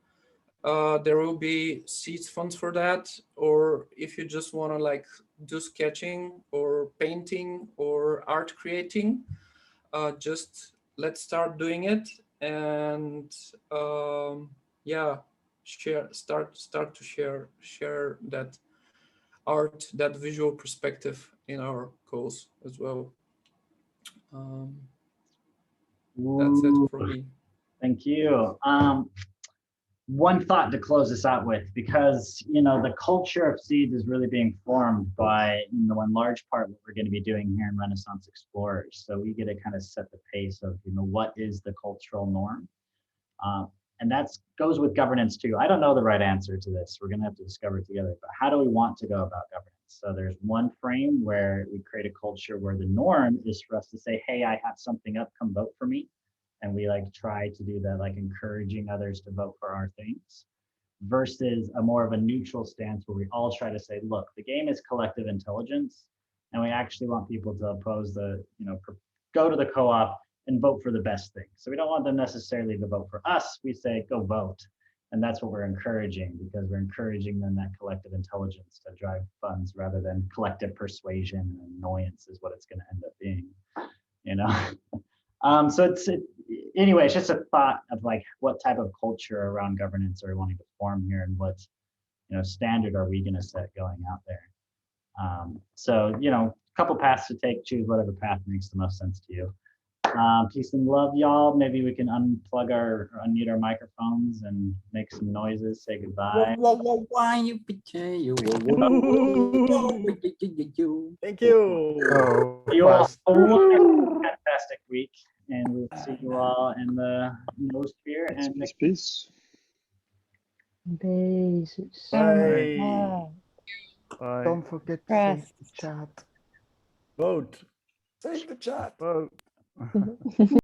There will be seeds funds for that, or if you just want to do sketching or painting or art creating, just let's start doing it and yeah, start to share that art, that visual perspective in our calls as well. That's it for me. Thank you. One thought to close this out with, because the culture of seeds is really being formed by in large part what we're going to be doing here in Renaissance Explorers. So we get to kind of set the pace of what is the cultural norm, and that goes with governance too. I don't know the right answer to this. We're going to have to discover it together. But how do we want to go about governance? So there's one frame where we create a culture where the norm is for us to say, hey, I have something up, come vote for me. And we try to do that, encouraging others to vote for our things, versus a more of a neutral stance where we all try to say, look, the game is collective intelligence, and we actually want people to oppose go to the co-op and vote for the best thing. So we don't want them necessarily to vote for us. We say, go vote. And that's what we're encouraging, because we're encouraging them that collective intelligence to drive funds rather than collective persuasion and annoyance is what it's going to end up being, So anyway, it's just a thought of what type of culture around governance are we wanting to form here, and what standard are we going to set going out there. So a couple paths to take, choose whatever path makes the most sense to you. Peace and love, y'all. Maybe we can unplug or unmute our microphones and make some noises, say goodbye. Why you betray you? Thank you. You all have a fantastic week, and we'll see you all in the Noosphere. And Peace. Beijos. Bye. Bye. Don't forget to save the chat. Vote. Save the chat. Vote.